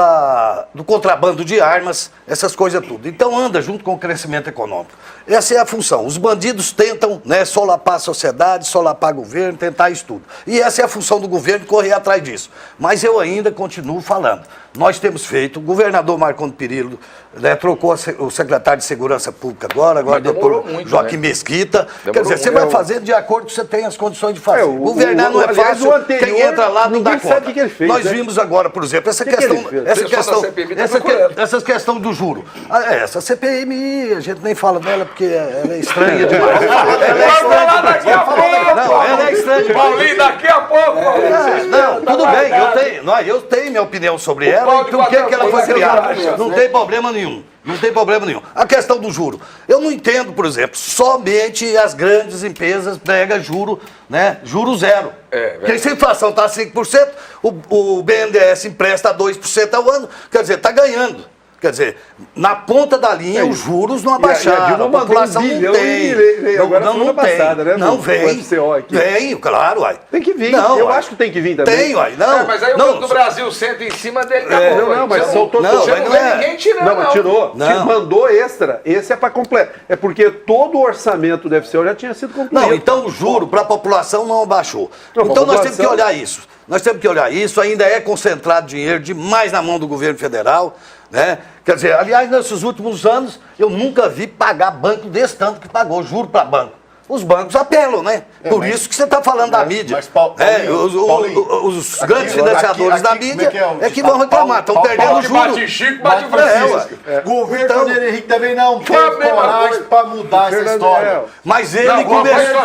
do contrabando de armas, essas coisas tudo. Então anda junto com o crescimento econômico. Essa é a função. Os bandidos tentam, né, solapar a sociedade, solapar o governo, tentar isso tudo. E essa é a função do governo, correr atrás disso. Mas eu ainda continuo falando. Nós temos feito, o governador Marconi Perillo, né, trocou o secretário de Segurança Pública agora o doutor Joaquim Mesquita. Quer dizer, você vai fazendo de acordo que você tem as condições de fazer. Governar não é fácil, quem entra lá não dá conta. Que ele fez, nós vimos agora, por exemplo, essa questão do juro. Essa CPMI, a gente nem fala dela porque ela é estranha demais. Ela é estranha demais. Paulinho, daqui a pouco. Não, tudo bem, eu tenho minha opinião sobre ela. Então, o que ela foi criada? Não tem problema nenhum. Não tem problema nenhum. A questão do juro. Eu não entendo, por exemplo, somente as grandes empresas pegam juro, né? Juro zero. Porque se a inflação está a 5%, o BNDES empresta 2% ao ano. Quer dizer, está ganhando. Quer dizer, na ponta da linha, os juros não abaixaram, a população não tem. Não passada, né? Não vem. Vem, claro, uai. Tem que vir. Não, eu acho que tem que vir também. Tem, uai. Não. Mas aí o Banco do Brasil senta em cima dele, acabou. Não, mas soltou. Ninguém tirando. Não, mas tirou. Mandou extra. Esse é para completar. É porque todo o orçamento do FCO já tinha sido concluído. Não, então o juro para a população não abaixou. Então nós temos que olhar isso. Nós temos que olhar isso. Ainda é concentrado dinheiro demais na mão do governo federal. Né? Quer dizer, aliás, nesses últimos anos, eu nunca vi pagar banco desse tanto que pagou, juro para banco. Os bancos apelam, né? Por isso que você está falando da mídia. Mas, Paulinho, os grandes financiadores da mídia é que vão reclamar, estão perdendo juros. Bate Chico, bate Francisco. Governo Fernando Henrique também não tem coragem para mudar essa história. Mas ele começou...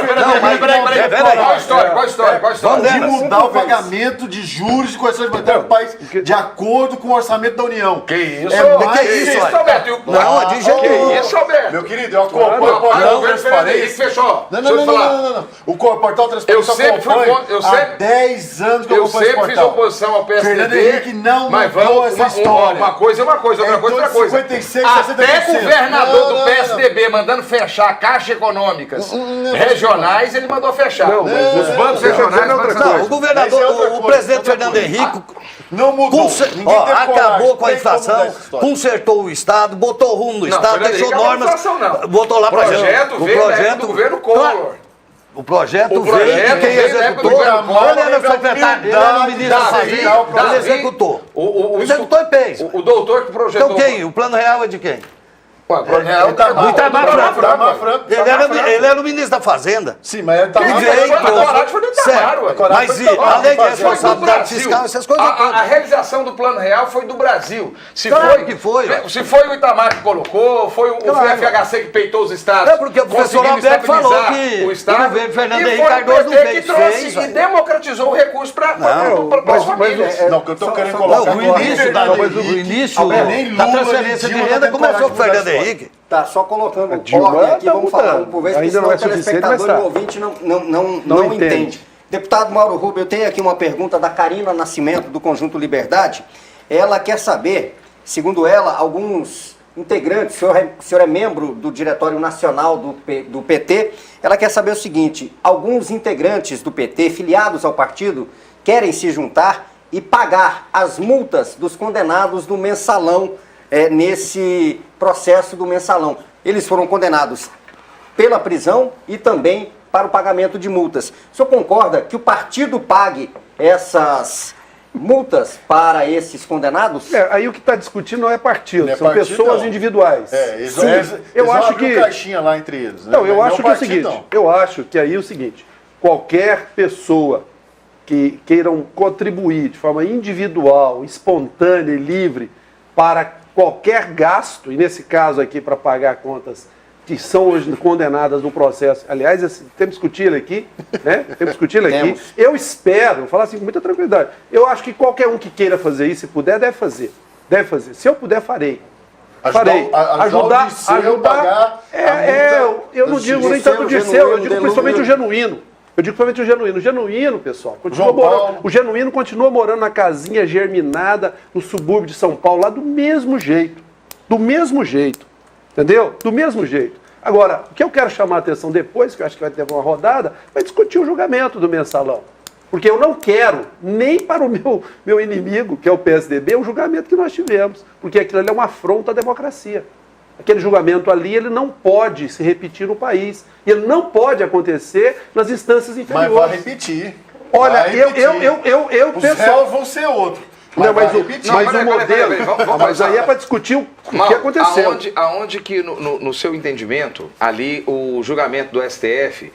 Qual a história? De mudar o pagamento de juros de correções monetárias do país de acordo com o orçamento da União. Que isso? Que isso, Alberto? Não, de jeito nenhum. Que isso, Alberto? Meu querido, eu acompanho o governo transparência. Fechou Ó, deixa eu te falar. Não. O portal Transparência Eu sempre fui há 10 anos que eu acompanho esse sempre fiz portal. oposição ao PSDB. Fernando Henrique não mas mudou vamos, essa história. Uma coisa é uma coisa, outra coisa é outra coisa. 56, Até 60%. governador do PSDB mandando fechar a Caixa Econômicas regionais, ele mandou fechar. Não, mas Os bancos regionais... é outra Não, coisa. o governador, Mas é outra o coisa, presidente outra Fernando coisa. Henrique Não mudou. Ninguém teve acabou coragem. com a Tem como mudar inflação, essa história. consertou o Estado, botou rumo no Não, Estado, Fernando deixou Henrique normas, acabou com a inflação, não. botou lá O pra projeto gente. veio da época do governo Collor. O projeto O projeto veio, quem veio da época do executou, governo Collor. ele era o secretário, ele era o ministro da Fazenda, ele executou. Executou e fez. O doutor que projetou... Então quem? O plano real é de quem? Ué, o plano real Itamar do Itamar Franco. Ele era o ministro da Fazenda. Sim, mas ele tá Quem lá. veio, a coragem foi do Itamar, ué. Coragem Mas foi do Itamar, além de fazer. Foi do responsabilidade Brasil. fiscal, essas coisas A todas. realização do Plano Real foi do Brasil. Se Claro que foi. Se foi o Itamar que colocou, foi o FHC que peitou os estados. É porque o professor conseguindo Alberto falou estabilizar que o estado. o governo Fernando E Henrique foi o Cardoso não PT fez, que trouxe fez, e aí. democratizou o recurso para as famílias. Não, o que eu tô querendo Não, colocar... o início nem da Lula, transferência nem de Dilma renda tem começou com o coragem de Fernando mudar Henrique. Tá, só colocando Dilma ordem aqui, tá vamos mudando. falando por vez, que Ainda senão não é o suficiente, telespectador mas e tá. o ouvinte não entende. Deputado Mauro Rubio, eu tenho aqui uma pergunta da Karina Nascimento, do Conjunto Liberdade. Ela quer saber, segundo ela, alguns integrantes, o senhor é membro do Diretório Nacional do PT, ela quer saber o seguinte: alguns integrantes do PT, filiados ao partido, querem se juntar e pagar as multas dos condenados do mensalão, nesse processo do mensalão. Eles foram condenados pela prisão e também para o pagamento de multas. O senhor concorda que o partido pague essas multas para esses condenados? Aí o que está discutindo não é partido, Não é são partido, pessoas não. individuais. Eu acho que caixinha lá entre eles. Né? Não, eu acho que é o partido, seguinte, eu acho que aí é o seguinte, qualquer pessoa que queiram contribuir de forma individual, espontânea e livre para qualquer gasto, e nesse caso aqui para pagar contas que são hoje condenadas no processo, aliás, temos que discutir ele aqui, né? Temos que discutir ele aqui. Eu espero, vou falar assim com muita tranquilidade, eu acho que qualquer um que queira fazer isso, se puder, deve fazer. Deve fazer. Se eu puder, farei. Farei. Ajudar a pagar eu não digo nem tanto de seu, eu digo principalmente o genuíno. Eu digo principalmente o genuíno. O genuíno, pessoal, o genuíno continua morando na casinha germinada no subúrbio de São Paulo, lá do mesmo jeito. Do mesmo jeito. Entendeu? Do mesmo jeito. Agora, o que eu quero chamar a atenção depois, que eu acho que vai ter uma rodada, vai discutir o julgamento do mensalão. Porque eu não quero, nem para o meu inimigo, que é o PSDB, o julgamento que nós tivemos. Porque aquilo ali é uma afronta à democracia. Aquele julgamento ali, ele não pode se repetir no país. E ele não pode acontecer nas instâncias inferiores. Mas vai repetir. Olha, Os réus vão ser outro. Não, mas o modelo... Mas aí é para discutir o que aconteceu. Aonde que, no seu entendimento, ali, o julgamento do STF,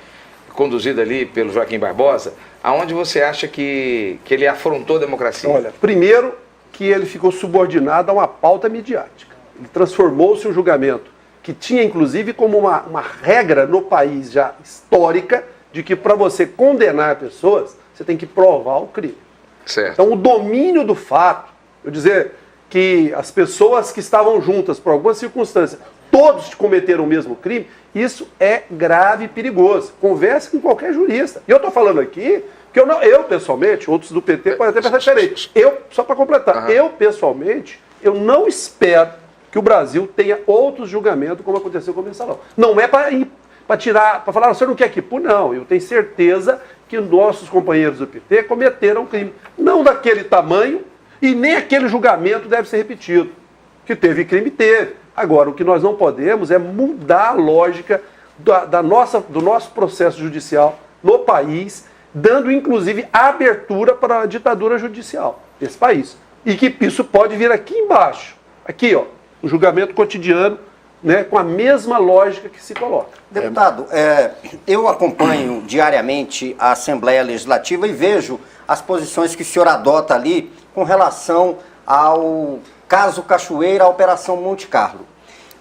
conduzido ali pelo Joaquim Barbosa, aonde você acha que ele afrontou a democracia? Olha, primeiro que ele ficou subordinado a uma pauta midiática. Ele transformou-se um julgamento que tinha, inclusive, como uma regra no país já histórica de que para você condenar pessoas, você tem que provar o crime. Certo. Então, o domínio do fato, eu dizer que as pessoas que estavam juntas por alguma circunstância, todos cometeram o mesmo crime, isso é grave e perigoso. Converse com qualquer jurista. E eu estou falando aqui que eu pessoalmente, outros do PT podem até pensar diferente. Só para completar, eu pessoalmente, eu não espero que o Brasil tenha outros julgamentos como aconteceu com o mensalão. Não é para tirar, para falar, você não quer que não, eu tenho certeza que nossos companheiros do PT cometeram crime. Não daquele tamanho e nem aquele julgamento deve ser repetido. Que teve crime, teve. Agora, o que nós não podemos é mudar a lógica do nosso processo judicial no país, dando inclusive abertura para a ditadura judicial desse país. E que isso pode vir aqui embaixo. Aqui, ó, um julgamento cotidiano, né, com a mesma lógica que se coloca. Deputado, eu acompanho diariamente a Assembleia Legislativa e vejo as posições que o senhor adota ali com relação ao caso Cachoeira, a Operação Monte Carlo.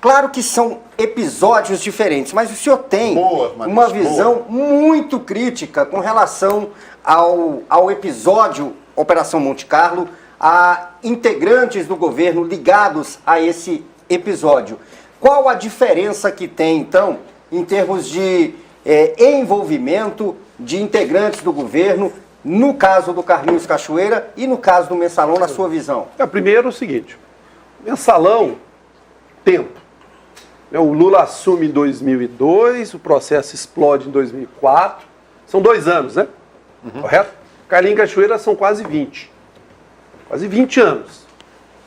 Claro que são episódios diferentes, mas o senhor tem uma visão muito crítica com relação ao episódio Operação Monte Carlo, a integrantes do governo ligados a esse episódio. Qual a diferença que tem, então, em termos de envolvimento de integrantes do governo, no caso do Carlinhos Cachoeira e no caso do Mensalão, na sua visão? Primeiro é o seguinte, Mensalão, tempo. O Lula assume em 2002, o processo explode em 2004, são 2 anos, né? Correto? Carlinhos Cachoeira são quase 20. Quase 20 anos.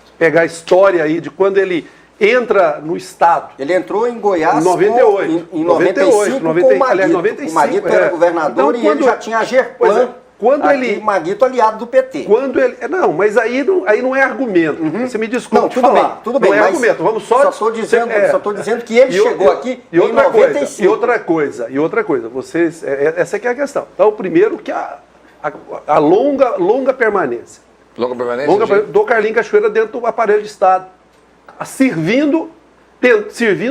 Se pegar a história aí de quando ele entra no Estado. Ele entrou em Goiás em 98. Em 95 com o Maguito. 95, o Maguito era governador então, e ele já tinha a Gerplan. O Maguito aliado do PT. Quando ele, não, mas aí não é argumento. Você me desculpa. Não, tudo bem, tudo bem. Não é argumento. Vamos só estou dizendo que ele chegou aqui em 95. E outra coisa, vocês, essa aqui é a questão. Então, primeiro que a longa permanência. Longa permanência? Do Carlinhos Cachoeira dentro do aparelho de Estado. Servindo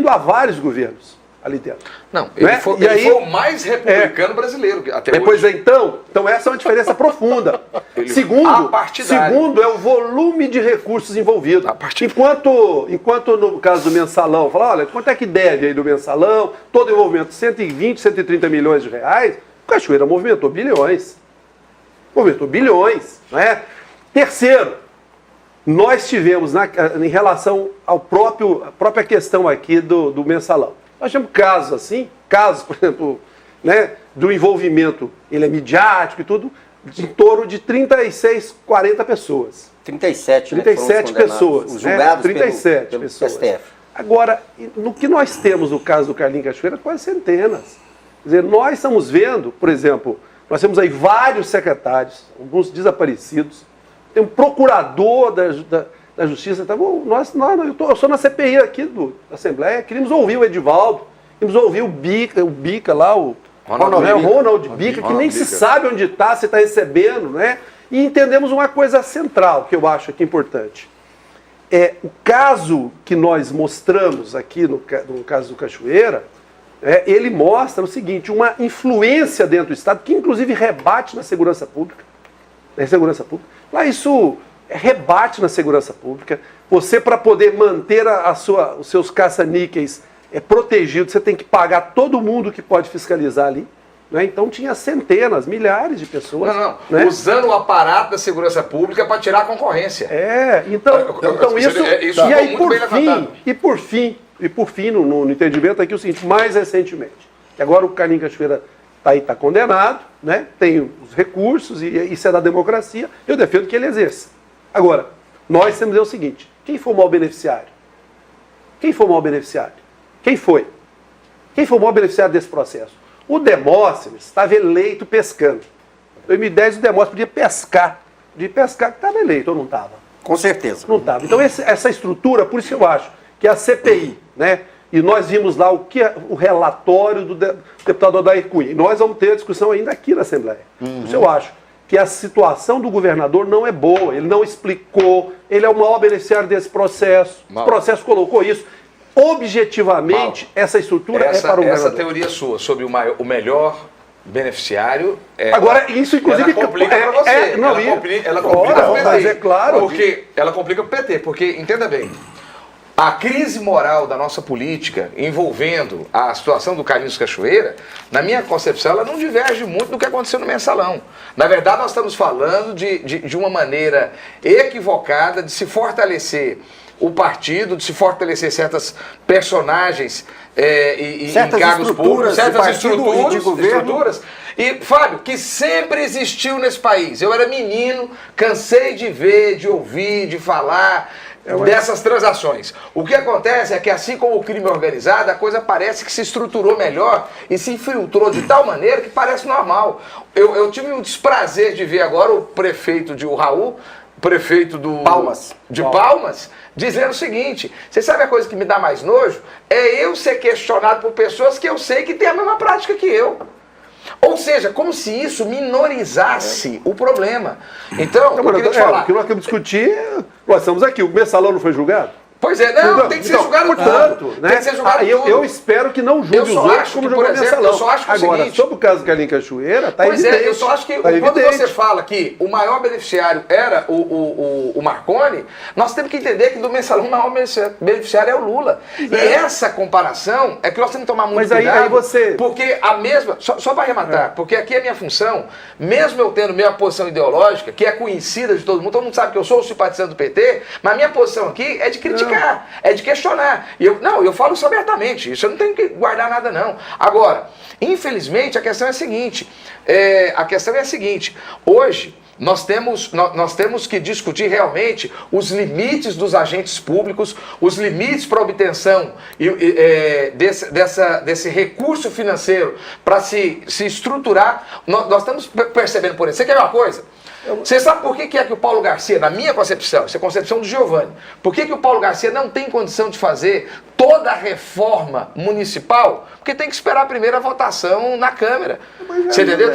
a vários governos ali dentro. Não, ele foi o mais republicano brasileiro até depois hoje. Então essa é uma diferença profunda. Segundo é o volume de recursos envolvidos. Enquanto no caso do Mensalão, fala, olha, quanto é que deve aí do Mensalão, todo envolvimento, 120, 130 milhões de reais, o Cachoeira movimentou bilhões. Não é? Terceiro, nós tivemos, em relação à própria questão aqui do Mensalão, nós temos casos, por exemplo, né, do envolvimento, ele é midiático e tudo, em torno de 36, 40 pessoas. 37 pessoas. Os julgados 37 pelo pessoas. STF. Agora, no que nós temos no caso do Carlinhos Cachoeira, quase centenas. Quer dizer, nós estamos vendo, por exemplo, nós temos aí vários secretários, alguns desaparecidos, tem um procurador da Justiça. Eu sou na CPI aqui da Assembleia, queríamos ouvir o Edivaldo, queríamos ouvir o Bica lá, o Ronald Bica, que nem se sabe onde está, se está recebendo, né? E entendemos uma coisa central, que eu acho aqui importante. O caso que nós mostramos aqui, no caso do Cachoeira, ele mostra o seguinte, uma influência dentro do Estado, que inclusive rebate na segurança pública. Lá isso rebate na segurança pública. Você, para poder manter os seus caça-níqueis protegidos, você tem que pagar todo mundo que pode fiscalizar ali. Né? Então tinha centenas, milhares de pessoas. Né? Usando o aparato da segurança pública para tirar a concorrência. Então isso. E aí, por fim, no entendimento aqui, o seguinte, mais recentemente, que agora o Carlinhos Cachoeira está condenado, né? Tem os recursos, e isso é da democracia, eu defendo que ele exerça. Agora, nós temos que dizer o seguinte, quem foi o maior beneficiário? Quem foi o maior beneficiário? Quem foi? Quem foi o maior beneficiário desse processo? O Demóstenes estava eleito pescando. Em 2010 o Demóstenes podia pescar. De pescar que estava eleito, ou não estava? Com certeza. Não estava. Então essa estrutura, por isso que eu acho que a CPI, né? E nós vimos lá o relatório do deputado Odair Cunha. E nós vamos ter a discussão ainda aqui na Assembleia. Por isso eu acho que a situação do governador não é boa. Ele não explicou, ele é o maior beneficiário desse processo. O processo colocou isso. Objetivamente, essa estrutura é para o governador. Essa teoria sua sobre o melhor beneficiário... Agora, isso inclusive... Ela complica para você. Ela complica para o PT. Mas é claro. Porque ela complica para o PT. Porque, entenda bem, a crise moral da nossa política envolvendo a situação do Carlinhos Cachoeira, na minha concepção, ela não diverge muito do que aconteceu no Mensalão. Na verdade, nós estamos falando de uma maneira equivocada de se fortalecer o partido, de se fortalecer certas personagens em cargos públicos, certas estruturas. E, Fábio, que sempre existiu nesse país. Eu era menino, cansei de ver, de ouvir, de falar dessas transações. O que acontece é que, assim como o crime organizado, a coisa parece que se estruturou melhor e se infiltrou de tal maneira que parece normal. Eu tive um desprazer de ver agora o prefeito de Raul, prefeito de Palmas, dizendo o seguinte: você sabe a coisa que me dá mais nojo? É eu ser questionado por pessoas que eu sei que têm a mesma prática que eu. Ou seja, como se isso minorizasse o problema. Então, eu queria te falar... O que nós queremos discutir, nós estamos aqui, o Mensalão não foi julgado? Pois é, não, tem que ser julgado portanto, tudo. né? Tem que ser julgado tudo. Eu espero que não julgue os outros como jogou mensalão. Eu só acho que agora, o seguinte, sobre o caso do Carlinhos Cachoeira, tá pois evidente. Eu só acho que tá quando evidente. você fala que o maior beneficiário era o Marconi, nós temos que entender que do mensalão o maior beneficiário é o Lula. E essa comparação é que nós temos que tomar muito cuidado. Aí você... Porque a mesma... Só para arrematar, porque aqui é a minha função, mesmo eu tendo minha posição ideológica, que é conhecida de todo mundo sabe que eu sou o simpatizante do PT, mas a minha posição aqui é de criticar, é de questionar. E eu falo isso abertamente, isso eu não tenho que guardar nada não. Agora, infelizmente, a questão é a seguinte, hoje nós temos que discutir realmente os limites dos agentes públicos, os limites para a obtenção desse recurso financeiro para se estruturar. Nós estamos percebendo, por exemplo, você quer ver uma coisa? Você sabe por que é que o Paulo Garcia, na minha concepção, essa é a concepção do Giovanni, por que o Paulo Garcia não tem condição de fazer toda a reforma municipal? Porque tem que esperar a primeira votação na Câmara. Você entendeu?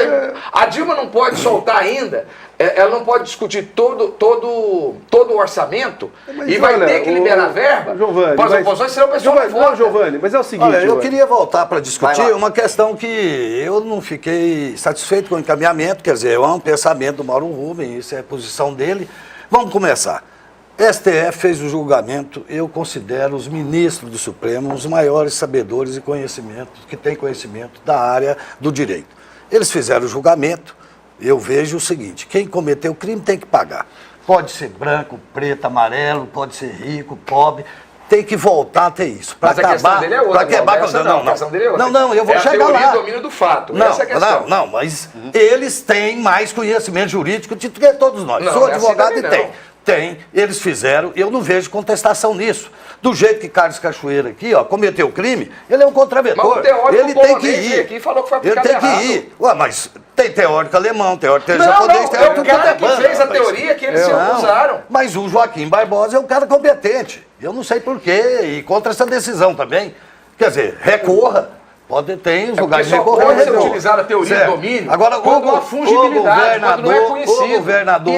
A Dilma não pode soltar ainda, ela não pode discutir todo o orçamento e vai ter que liberar verba para as oposições, senão o pessoal não vota. Não, Giovanni, mas é o seguinte... Olha, eu queria voltar para discutir uma questão que eu não fiquei satisfeito com o encaminhamento, quer dizer, é um pensamento do Mauro Rubem, isso é a posição dele. Vamos começar. STF fez o julgamento, eu considero os ministros do Supremo os maiores sabedores e que têm conhecimento da área do direito. Eles fizeram o julgamento, eu vejo o seguinte, quem cometeu o crime tem que pagar. Pode ser branco, preto, amarelo, pode ser rico, pobre, tem que voltar a ter isso. Mas a questão dele é outra. A questão dele é outra. Não, eu vou chegar lá. É a teoria do domínio do fato. Essa é a questão. Não, mas eles têm mais conhecimento jurídico do que todos nós. Sou advogado e tem, eles fizeram, eu não vejo contestação nisso. Do jeito que Carlos Cachoeira aqui, cometeu o crime, ele é um contraventor. Mas o teórico ele tem que ir. Aqui falou que foi ele tem errado. que ir. Ué, mas tem teórico alemão, teórico japonês, é o cara que fez a teoria que eles se usaram. Mas o Joaquim Barbosa é um cara competente. Eu não sei porquê, e contra essa decisão também. Quer dizer, recorra. Tem os lugares de recorrer. Pode ser utilizar a teoria do domínio. Agora, quando há fungibilidade, quando não é conhecido. O governador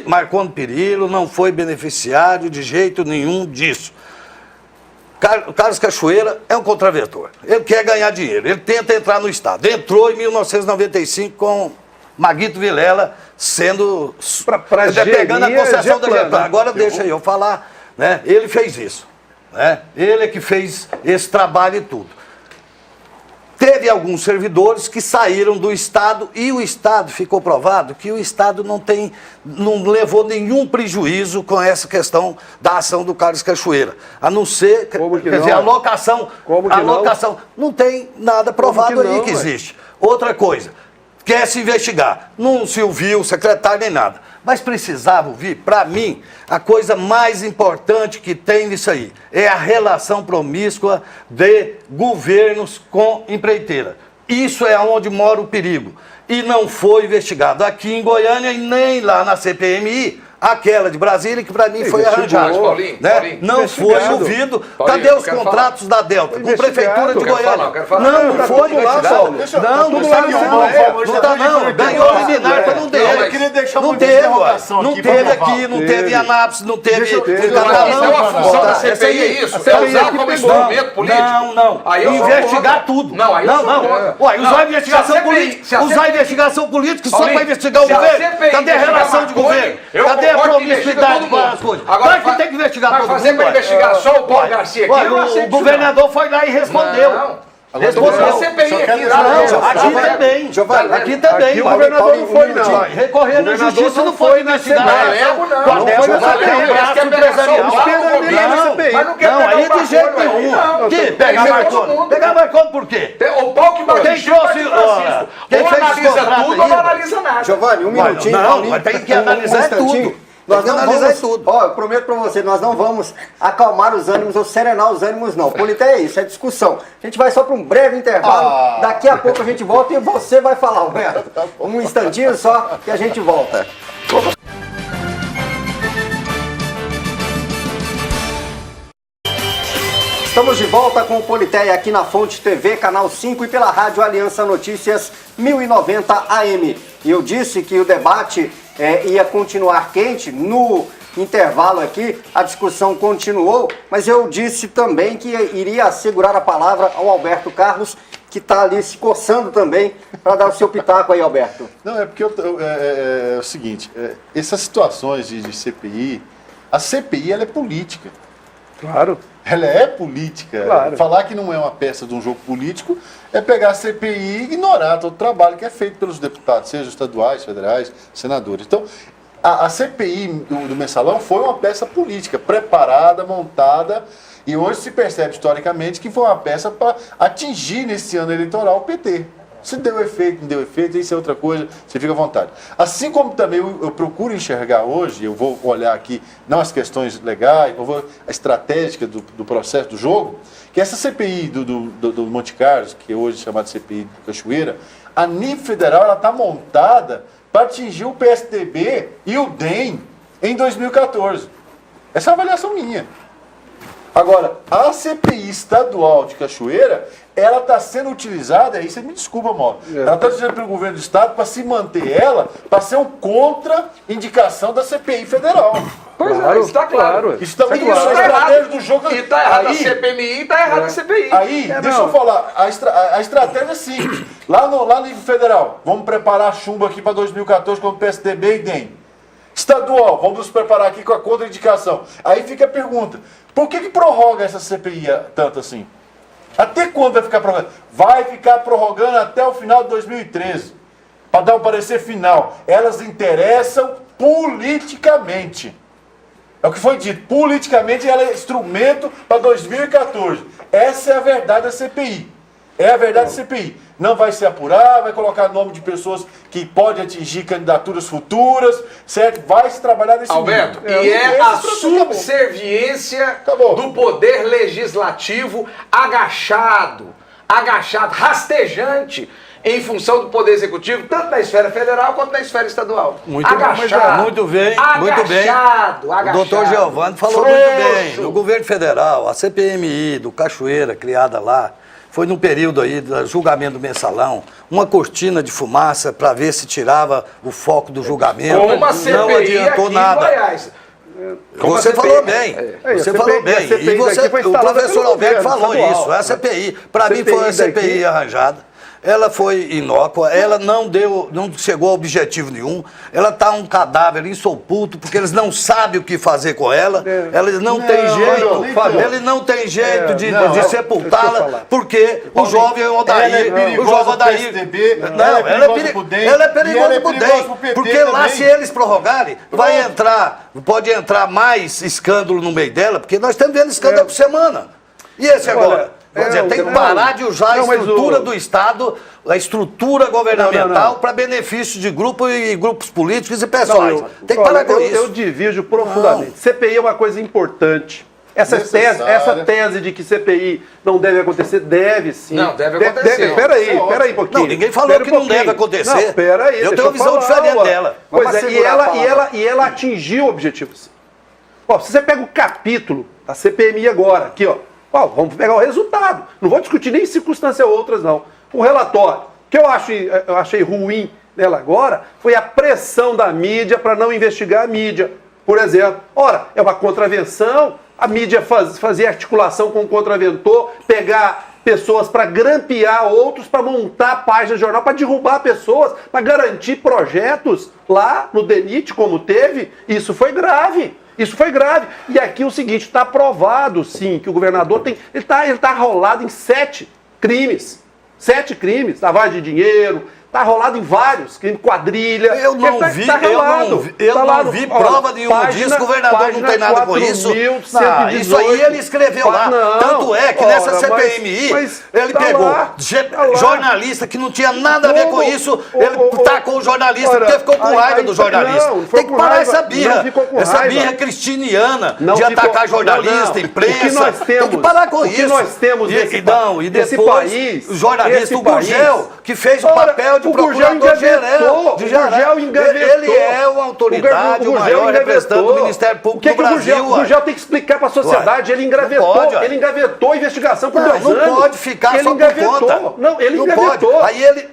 Marconi Perillo não foi beneficiário de jeito nenhum disso. Carlos Cachoeira é um contraventor. Ele quer ganhar dinheiro, ele tenta entrar no Estado. Entrou em 1995 com Maguito Vilela sendo... pegando a concessão da Getúlio. Agora deixa eu falar. Né? Ele fez isso. Né? Ele é que fez esse trabalho e tudo. Teve alguns servidores que saíram do Estado e o Estado, ficou provado que o Estado não levou nenhum prejuízo com essa questão da ação do Carlos Cachoeira. A não ser, quer dizer, a alocação não tem nada provado aí que existe. Outra coisa, quer se investigar, não se ouviu o secretário nem nada. Mas precisava ouvir, para mim, a coisa mais importante que tem nisso aí é a relação promíscua de governos com empreiteira. Isso é onde mora o perigo. E não foi investigado aqui em Goiânia e nem lá na CPMI, aquela de Brasília, que para mim foi arranjada. Paulinho, não foi ouvido. Cadê os contratos da Delta? Com a Prefeitura de Goiânia. Não foi investigado. Não está não. Ganhou liminar para não ter. Não teve aqui, não teve Anápolis, não teve... Então a função da CPI é isso? É usar como instrumento político? Não. Investigar tudo. Não. Usar a investigação política só para investigar o governo. Cadê a relação de governo? Cadê a promiscuidade com as coisas? Agora que tem que investigar todo mundo. Vai fazer para investigar só o Paulo Garcia aqui? O governador foi lá e respondeu. Respondeu. Aqui também. Aqui também. Aqui o governador não foi, não. Recorrendo à justiça não foi investigado. Não foi na CPI. Não, aí de jeito nenhum. Que pegar Marconi? Pegar Marconi por quê? O pau que quem trouxe? Quem fez analisa tudo ou não analisa nada. Giovanni, um minutinho. Não, mas tem que analisar tudo. Nós não vamos, eu prometo para você, nós não vamos acalmar os ânimos ou serenar os ânimos, não. Política é isso, é discussão. A gente vai só para um breve intervalo, daqui a pouco a gente volta e você vai falar, Roberto. Um instantinho só que a gente volta. Estamos de volta com o Politeia aqui na Fonte TV, canal 5 e pela Rádio Aliança Notícias 1090 AM. E eu disse que o debate ia continuar quente no intervalo aqui, a discussão continuou, mas eu disse também que iria assegurar a palavra ao Alberto Carlos, que está ali se coçando também, para dar o seu pitaco aí, Alberto. Não, é porque é o seguinte, essas situações de CPI, a CPI ela é política. Claro. Ela é política. Claro. Falar que não é uma peça de um jogo político é pegar a CPI e ignorar todo o trabalho que é feito pelos deputados, sejam estaduais, federais, senadores. Então, a CPI do Mensalão foi uma peça política, preparada, montada, e hoje se percebe historicamente que foi uma peça para atingir nesse ano eleitoral o PT. Se deu efeito, não deu efeito, isso é outra coisa, você fica à vontade. Assim como também eu procuro enxergar hoje, eu vou olhar aqui, não as questões legais, a estratégica do processo do jogo, que essa CPI do Monte Carlos, que é hoje chamada CPI do Cachoeira, a nível federal ela está montada para atingir o PSDB e o DEM em 2014. Essa é a avaliação minha. Agora, a CPI estadual de Cachoeira, ela está sendo utilizada, aí você me desculpa, Mauro, ela está utilizada pelo governo do estado para se manter ela, para ser um contra-indicação da CPI federal. Pois é, isso está claro. Isso também é Isso a tá estratégia errado. do jogo. E está errado a Aí- CPMI e está errado a CPI. Aí, deixa eu falar, a estratégia é simples. Lá no nível federal, vamos preparar chumbo aqui para 2014 com o PSDB e DEM. Estadual, vamos nos preparar aqui com a contraindicação. Aí fica a pergunta, por que prorroga essa CPI tanto assim? Até quando vai ficar prorrogando? Vai ficar prorrogando até o final de 2013, para dar um parecer final. Elas interessam politicamente. É o que foi dito. Politicamente ela é instrumento para 2014. Essa é a verdade da CPI. É a verdade da CPI. Não vai se apurar, vai colocar nome de pessoas que podem atingir candidaturas futuras, certo? Vai se trabalhar nesse Alberto, nível. e é a Acabou. subserviência Acabou. do poder legislativo agachado, rastejante em função do poder executivo, tanto na esfera federal quanto na esfera estadual. Muito bem, muito bem. Agachado. O doutor Giovanni falou Frouxo. muito bem. No governo federal, a CPMI do Cachoeira, criada lá, foi num período aí do julgamento do Mensalão, uma cortina de fumaça para ver se tirava o foco do julgamento. Como a CPI não adiantou aqui nada. em Goiás. Você falou bem. Você falou bem. E você, o professor Alberto falou isso. A CPI, para mim, foi uma CPI arranjada. Ela foi inócua, ela não chegou a objetivo nenhum. Ela está um cadáver insopulto, porque eles não sabem o que fazer com ela. Eles não têm jeito, ele não tem jeito de sepultá-la, porque o jovem Odair, o jovem Odair. Ela é perigosa pro DEM, porque lá se eles prorrogarem, pode entrar mais escândalo no meio dela, porque nós estamos vendo escândalo por semana. E esse agora? Quer dizer, tem que parar de usar a estrutura do Estado, a estrutura governamental para benefício de grupos políticos e pessoais. Tem que parar com isso. Eu divido profundamente. CPI é uma coisa importante. Essa tese de que CPI não deve acontecer, deve sim. Não, deve acontecer. Peraí um pouquinho. Não, ninguém falou que não deve acontecer. Não, peraí. Eu tenho uma visão diferente dela. Pois é, e ela atingiu objetivos. Ó, se você pega o capítulo da CPMI agora, aqui, ó. Vamos pegar o resultado. Não vou discutir nem circunstâncias outras, não. O relatório. O que eu achei ruim nela agora foi a pressão da mídia para não investigar a mídia. Por exemplo, ora, é uma contravenção, a mídia fazia articulação com o contraventor, pegar pessoas para grampear outros, para montar páginas de jornal, para derrubar pessoas, para garantir projetos lá no DENIT, como teve. Isso foi grave. Isso foi grave. E aqui o seguinte, está provado, sim, que o governador tem... Ele tá rolado em 7 crimes. 7 crimes. Lavagem de dinheiro, está rolado em vários crimes, quadrilha. Eu não vi prova nenhuma disso. O governador não tem nada com isso. Isso aí ele escreveu lá. Tanto é que nessa CPMI, ele pegou jornalista que não tinha nada a ver com isso, ele tacou o jornalista porque ficou com raiva do jornalista. Tem que parar essa birra. Essa birra cristiniana de atacar jornalista, imprensa. Tem que parar com isso. O que nós temos nesse país, o jornalista, o Gurgel, que fez o papel de procurador-geral. Ele é uma autoridade, o maior representante do Ministério Público do Brasil. O Gurgel tem que explicar para a sociedade. Ele engavetou a investigação por 2 anos. Não pode ficar só por conta. Não, ele engavetou.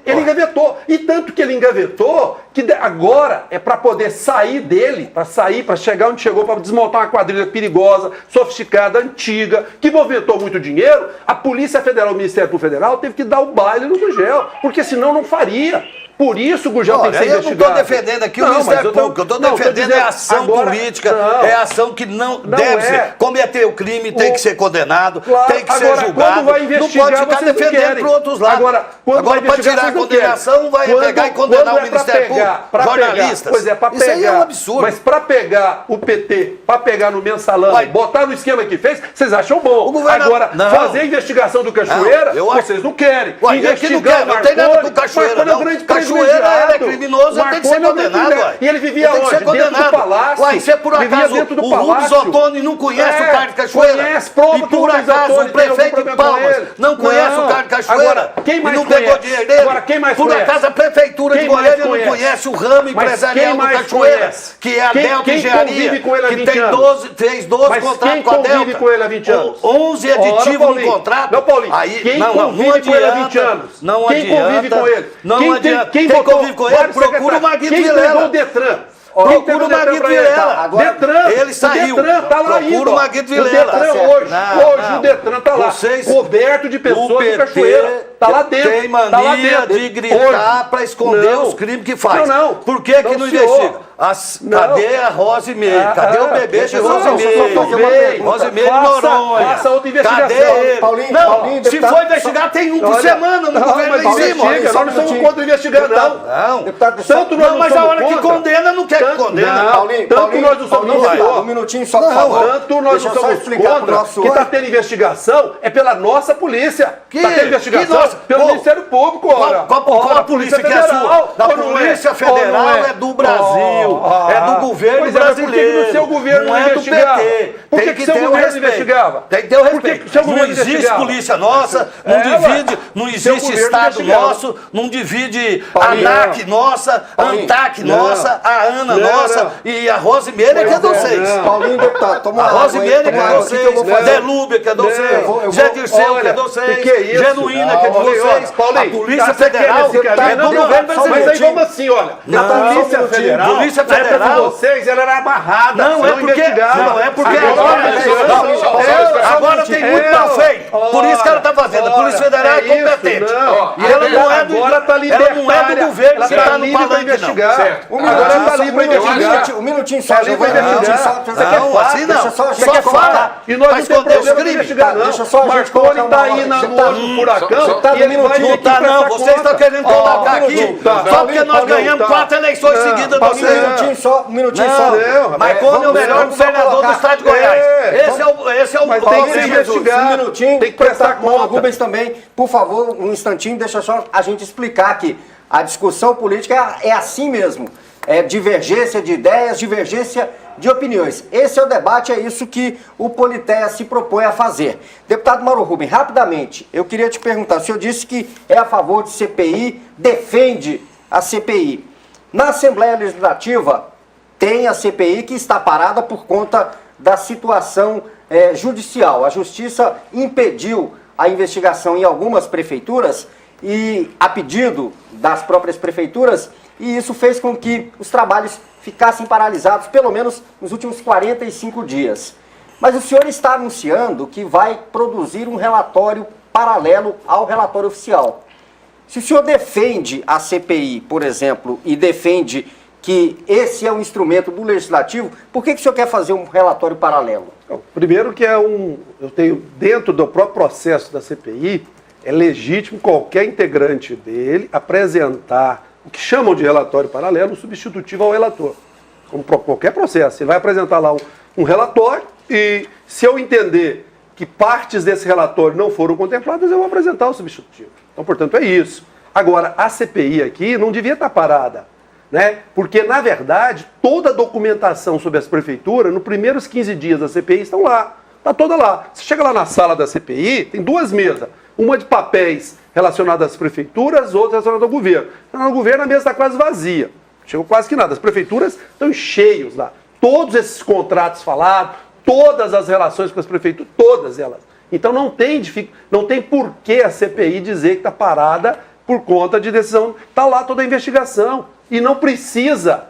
Ele engavetou. E tanto que ele engavetou, que agora é para poder sair dele, para chegar onde chegou, para desmontar uma quadrilha perigosa, sofisticada, antiga, que movimentou muito dinheiro. A Polícia Federal, o Ministério Público Federal, teve que dar o baile no Gurgel, porque senão não faria. Por isso o Gurgel tem que ser investigado. Eu não estou defendendo aqui o Ministério Público, eu estou defendendo a ação política, é a ação que não deve ser. Cometer o crime tem que ser condenado, tem que ser julgado. Não pode ficar defendendo para outros lados. Agora para tirar a condenação, vai pegar e condenar o Ministério Público, jornalistas. Pois é, para pegar. Isso aí é um absurdo. Mas para pegar o PT, para pegar no mensalão, botar no esquema que fez, vocês acham bom. Agora, fazer a investigação do Cachoeira, vocês não querem. Investigar, não tem nada com o Cachoeira, não. Cachoeira, ele é criminoso, ele tem que ser condenado. E ele vivia onde? Dentro do palácio. Uai, se por acaso o Rubens Ottoni não conhece o Carlos Cachoeira, e por acaso o prefeito de Palmas não conhece o Carlos Cachoeira, e não pegou dinheiro dele, por acaso a prefeitura de Goiânia não conhece o ramo empresarial do Cachoeira, que é a Delta Engenharia, que fez 12 contratos com a Delta, 11 aditivos no contrato. Não, Paulinho, quem convive com ele há 20 anos? Quem convive com ele? Não adianta. Quem convive com ele, procura o Maguito Vilela. Quem pegou o Detran? Procura o Maguito Vilela. Detran, ele saiu. O Detran tá lá ainda. Procura o Maguito Vilela. Hoje o Detran tá lá. Coberto de pessoas do Cachoeira. Tá lá dentro. Tem mania de gritar para esconder os crimes que faz. Por que não investiga? Cadê a Rosimeire? Cadê o bebê de Rosimeire? Rosimeire Noronha. Faça outra investigação. Cadê ele? Não, se for investigar, tem um por semana no governo lá em cima. Nós não somos contra investigar, não. Não, mas a hora que condena, não quer que condena. Tanto nós não somos contra. Um minutinho só, por favor. Tanto nós não somos contra. Que está tendo investigação é pela nossa polícia. Está tendo investigação pelo Ministério Público, ora. Qual a polícia que é sua? A Polícia Federal é do Brasil. É do governo brasileiro. Por que o seu governo não é do PT. Por que o seu governo investigava? Tem que ter o respeito. Não existe polícia nossa, não existe Estado nosso, não divide a ANAC nossa, a ANTAC nossa, a ANA nossa e a Rosimeire é que é de vocês. Paulinho, deputado, toma a Rosimeire é que é de vocês, Zé Lúbia que é de vocês, Zé Dirceu que é de vocês, Genuína que é de vocês, a Polícia Federal é do governo brasileiro. Mas aí vamos assim, olha, a Polícia Federal de vocês, ela era amarrada. Não é porque agora tem muito mal feito. Por isso que ela está fazendo. A Polícia Federal é competente. E ela não é do governo que está no palanque, não. Agora está livre para investigar. Um minutinho só, não, assim não. Só fala. E nós não temos problema de investigar, não. Deixa só a gente Marconi está aí no olho do furacão e ele vai não está, não. Vocês estão querendo colocar aqui só porque nós ganhamos 4 eleições seguidas. Um minutinho só. Marconi é o melhor governador do estado de Goiás. Esse é o mas tem que ser investigado. Um minutinho, tem que prestar conta. Rubens também, por favor, um instantinho, deixa só a gente explicar que a discussão política é assim mesmo. É divergência de ideias, divergência de opiniões. Esse é o debate, é isso que o Politeia se propõe a fazer. Deputado Mauro Rubens, rapidamente, eu queria te perguntar, o senhor disse que é a favor de CPI, defende a CPI. Na Assembleia Legislativa, tem a CPI que está parada por conta da situação judicial. A Justiça impediu a investigação em algumas prefeituras e a pedido das próprias prefeituras, e isso fez com que os trabalhos ficassem paralisados pelo menos nos últimos 45 dias. Mas o senhor está anunciando que vai produzir um relatório paralelo ao relatório oficial. Se o senhor defende a CPI, por exemplo, e defende que esse é um instrumento do Legislativo, por que o senhor quer fazer um relatório paralelo? Primeiro que eu tenho, dentro do próprio processo da CPI, é legítimo qualquer integrante dele apresentar o que chamam de relatório paralelo, substitutivo ao relator. Como qualquer processo, ele vai apresentar lá um relatório e se eu entender que partes desse relatório não foram contempladas, eu vou apresentar o substitutivo. Então, portanto, é isso. Agora, a CPI aqui não devia estar parada, né? Porque, na verdade, toda a documentação sobre as prefeituras, nos primeiros 15 dias da CPI, estão lá. Está toda lá. Você chega lá na sala da CPI, tem 2 mesas. Uma de papéis relacionados às prefeituras, outra relacionada ao governo. No governo a mesa está quase vazia. Chegou quase que nada. As prefeituras estão cheios lá. Todos esses contratos falados, todas as relações com as prefeituras, todas elas. Então não tem por que a CPI dizer que está parada por conta de decisão. Está lá toda a investigação. E não precisa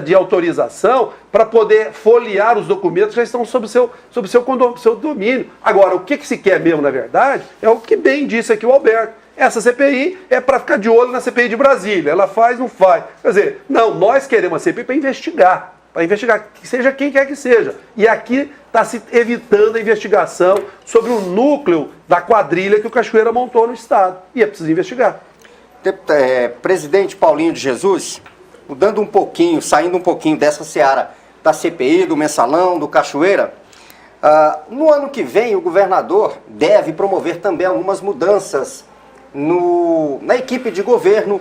de autorização para poder folhear os documentos que já estão sob o seu domínio. Agora, o que se quer mesmo, na verdade, é o que bem disse aqui o Alberto. Essa CPI é para ficar de olho na CPI de Brasília. Ela faz, não faz. Quer dizer, não, nós queremos a CPI para investigar, que seja quem quer que seja. E aqui está se evitando a investigação sobre o núcleo da quadrilha que o Cachoeira montou no Estado. E é preciso investigar. Presidente Paulinho de Jesus, mudando um pouquinho, saindo um pouquinho dessa seara da CPI, do Mensalão, do Cachoeira, no ano que vem o governador deve promover também algumas mudanças na equipe de governo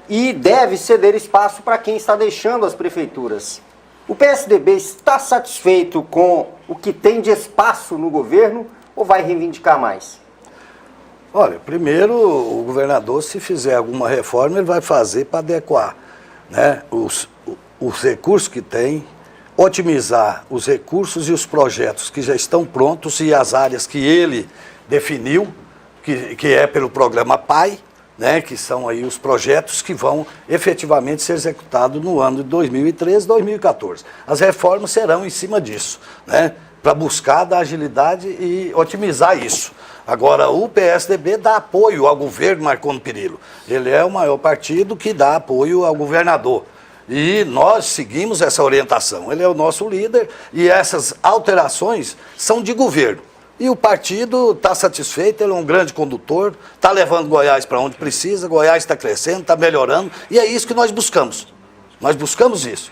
e deve ceder espaço para quem está deixando as prefeituras. O PSDB está satisfeito com o que tem de espaço no governo ou vai reivindicar mais? Olha, primeiro o governador, se fizer alguma reforma, ele vai fazer para adequar, né, os recursos que tem, otimizar os recursos e os projetos que já estão prontos e as áreas que ele definiu, que é pelo programa PAI, né, que são aí os projetos que vão efetivamente ser executados no ano de 2013, 2014. As reformas serão em cima disso, né, para buscar dar agilidade e otimizar isso. Agora, o PSDB dá apoio ao governo Marconi Perillo. Ele é o maior partido que dá apoio ao governador. E nós seguimos essa orientação. Ele é o nosso líder e essas alterações são de governo. E o partido está satisfeito, ele é um grande condutor, está levando Goiás para onde precisa, Goiás está crescendo, está melhorando, e é isso que nós buscamos. Nós buscamos isso.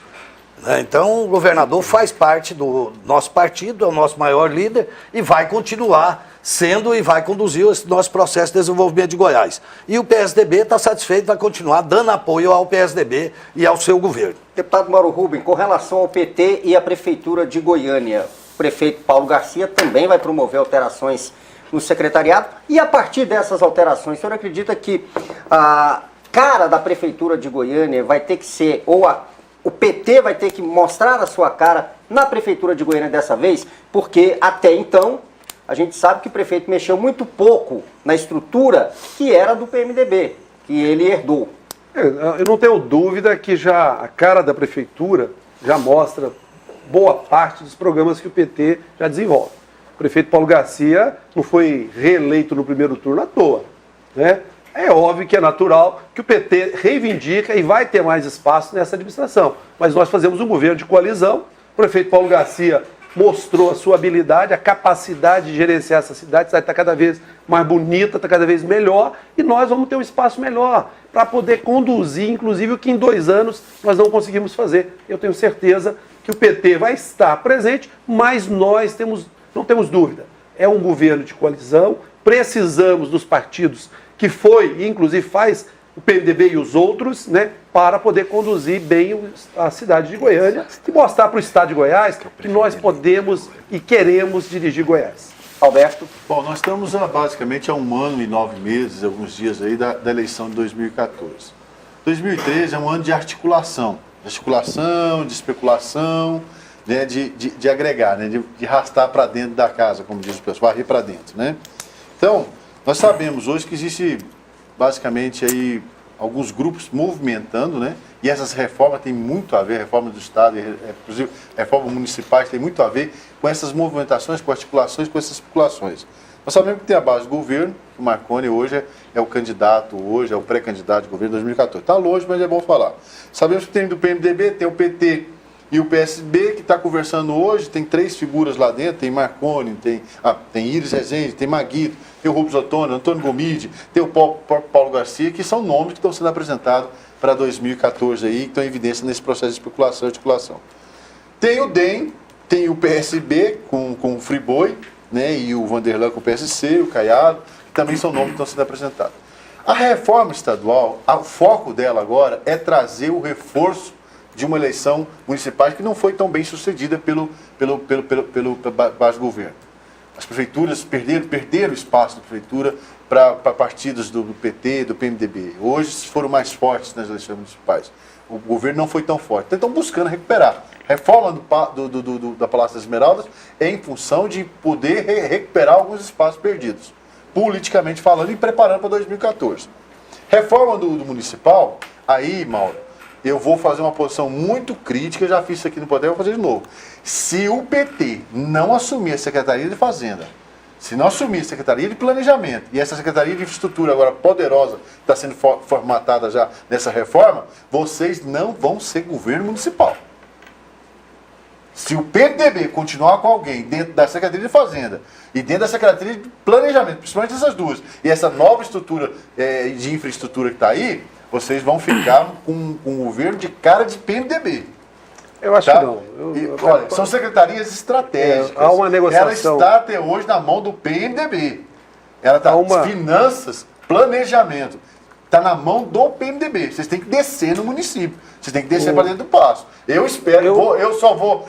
Então, o governador faz parte do nosso partido, é o nosso maior líder, e vai continuar sendo e vai conduzir esse nosso processo de desenvolvimento de Goiás. E o PSDB está satisfeito, vai continuar dando apoio ao PSDB e ao seu governo. Deputado Mauro Rubem, com relação ao PT e à Prefeitura de Goiânia, o prefeito Paulo Garcia também vai promover alterações no secretariado. E a partir dessas alterações, o senhor acredita que a cara da Prefeitura de Goiânia vai ter que ser, o PT vai ter que mostrar a sua cara na Prefeitura de Goiânia dessa vez? Porque até então, a gente sabe que o prefeito mexeu muito pouco na estrutura que era do PMDB, que ele herdou. Eu não tenho dúvida que já a cara da Prefeitura já mostra boa parte dos programas que o PT já desenvolve. O prefeito Paulo Garcia não foi reeleito no primeiro turno à toa, né? É óbvio que é natural que o PT reivindica e vai ter mais espaço nessa administração. Mas nós fazemos um governo de coalizão. O prefeito Paulo Garcia mostrou a sua habilidade, a capacidade de gerenciar essa cidade. A cidade está cada vez mais bonita, está cada vez melhor. E nós vamos ter um espaço melhor para poder conduzir, inclusive, o que em 2 anos nós não conseguimos fazer. Eu tenho certeza que o PT vai estar presente, mas nós não temos dúvida. É um governo de coalizão, precisamos dos partidos que foi, e inclusive faz o PMDB e os outros, né, para poder conduzir bem a cidade de Goiânia e mostrar para o estado de Goiás que nós podemos e queremos dirigir Goiás. Alberto? Bom, nós estamos basicamente há 1 ano e 9 meses, alguns dias aí, da eleição de 2014. 2013 é um ano de articulação, de especulação, né, de agregar, né, de arrastar para dentro da casa, como diz o pessoal, varrer para dentro, né? Então, nós sabemos hoje que existe basicamente aí alguns grupos movimentando, né? E essas reformas têm muito a ver, reforma do Estado, inclusive reformas municipais, tem muito a ver com essas movimentações, com articulações, com essas especulações. Nós sabemos que tem a base do governo, que o Marconi hoje é o candidato, hoje é o pré-candidato de governo de 2014. Está longe, mas é bom falar. Sabemos que tem do PMDB, tem o PT e o PSB, que está conversando hoje, tem 3 figuras lá dentro, tem Marconi, tem Iris Rezende, tem Maguito, tem o Rubens Ottoni, Antônio Gomide, tem o Paulo Garcia, que são nomes que estão sendo apresentados para 2014 aí, que estão em evidência nesse processo de especulação e articulação. Tem o DEM, tem o PSB com o Friboi, né, e o Vanderlan com o PSC, o Caiado, que também são nomes que estão sendo apresentados. A reforma estadual, o foco dela agora é trazer o reforço de uma eleição municipal que não foi tão bem sucedida pelo base do governo. As prefeituras perderam espaço da prefeitura para partidos do PT, do PMDB. Hoje foram mais fortes nas eleições municipais. O governo não foi tão forte. Então estão buscando recuperar. Reforma da Palácio das Esmeraldas é em função de poder recuperar alguns espaços perdidos, politicamente falando, e preparando para 2014. Reforma do municipal, aí, Mauro, eu vou fazer uma posição muito crítica, já fiz isso aqui no Poder, vou fazer de novo. Se o PT não assumir a Secretaria de Fazenda, se não assumir a Secretaria de Planejamento, e essa Secretaria de Infraestrutura agora poderosa, está sendo formatada já nessa reforma, vocês não vão ser governo municipal. Se o PMDB continuar com alguém dentro da Secretaria de Fazenda e dentro da Secretaria de Planejamento, principalmente essas duas, e essa nova estrutura de infraestrutura que está aí, vocês vão ficar com um governo de cara de PMDB. Eu acho que não. Olha, são secretarias estratégicas. Há uma negociação. Ela está até hoje na mão do PMDB. Ela está finanças, planejamento. Está na mão do PMDB. Vocês têm que descer no município. Vocês têm que descer para dentro do passo. Eu espero, eu só vou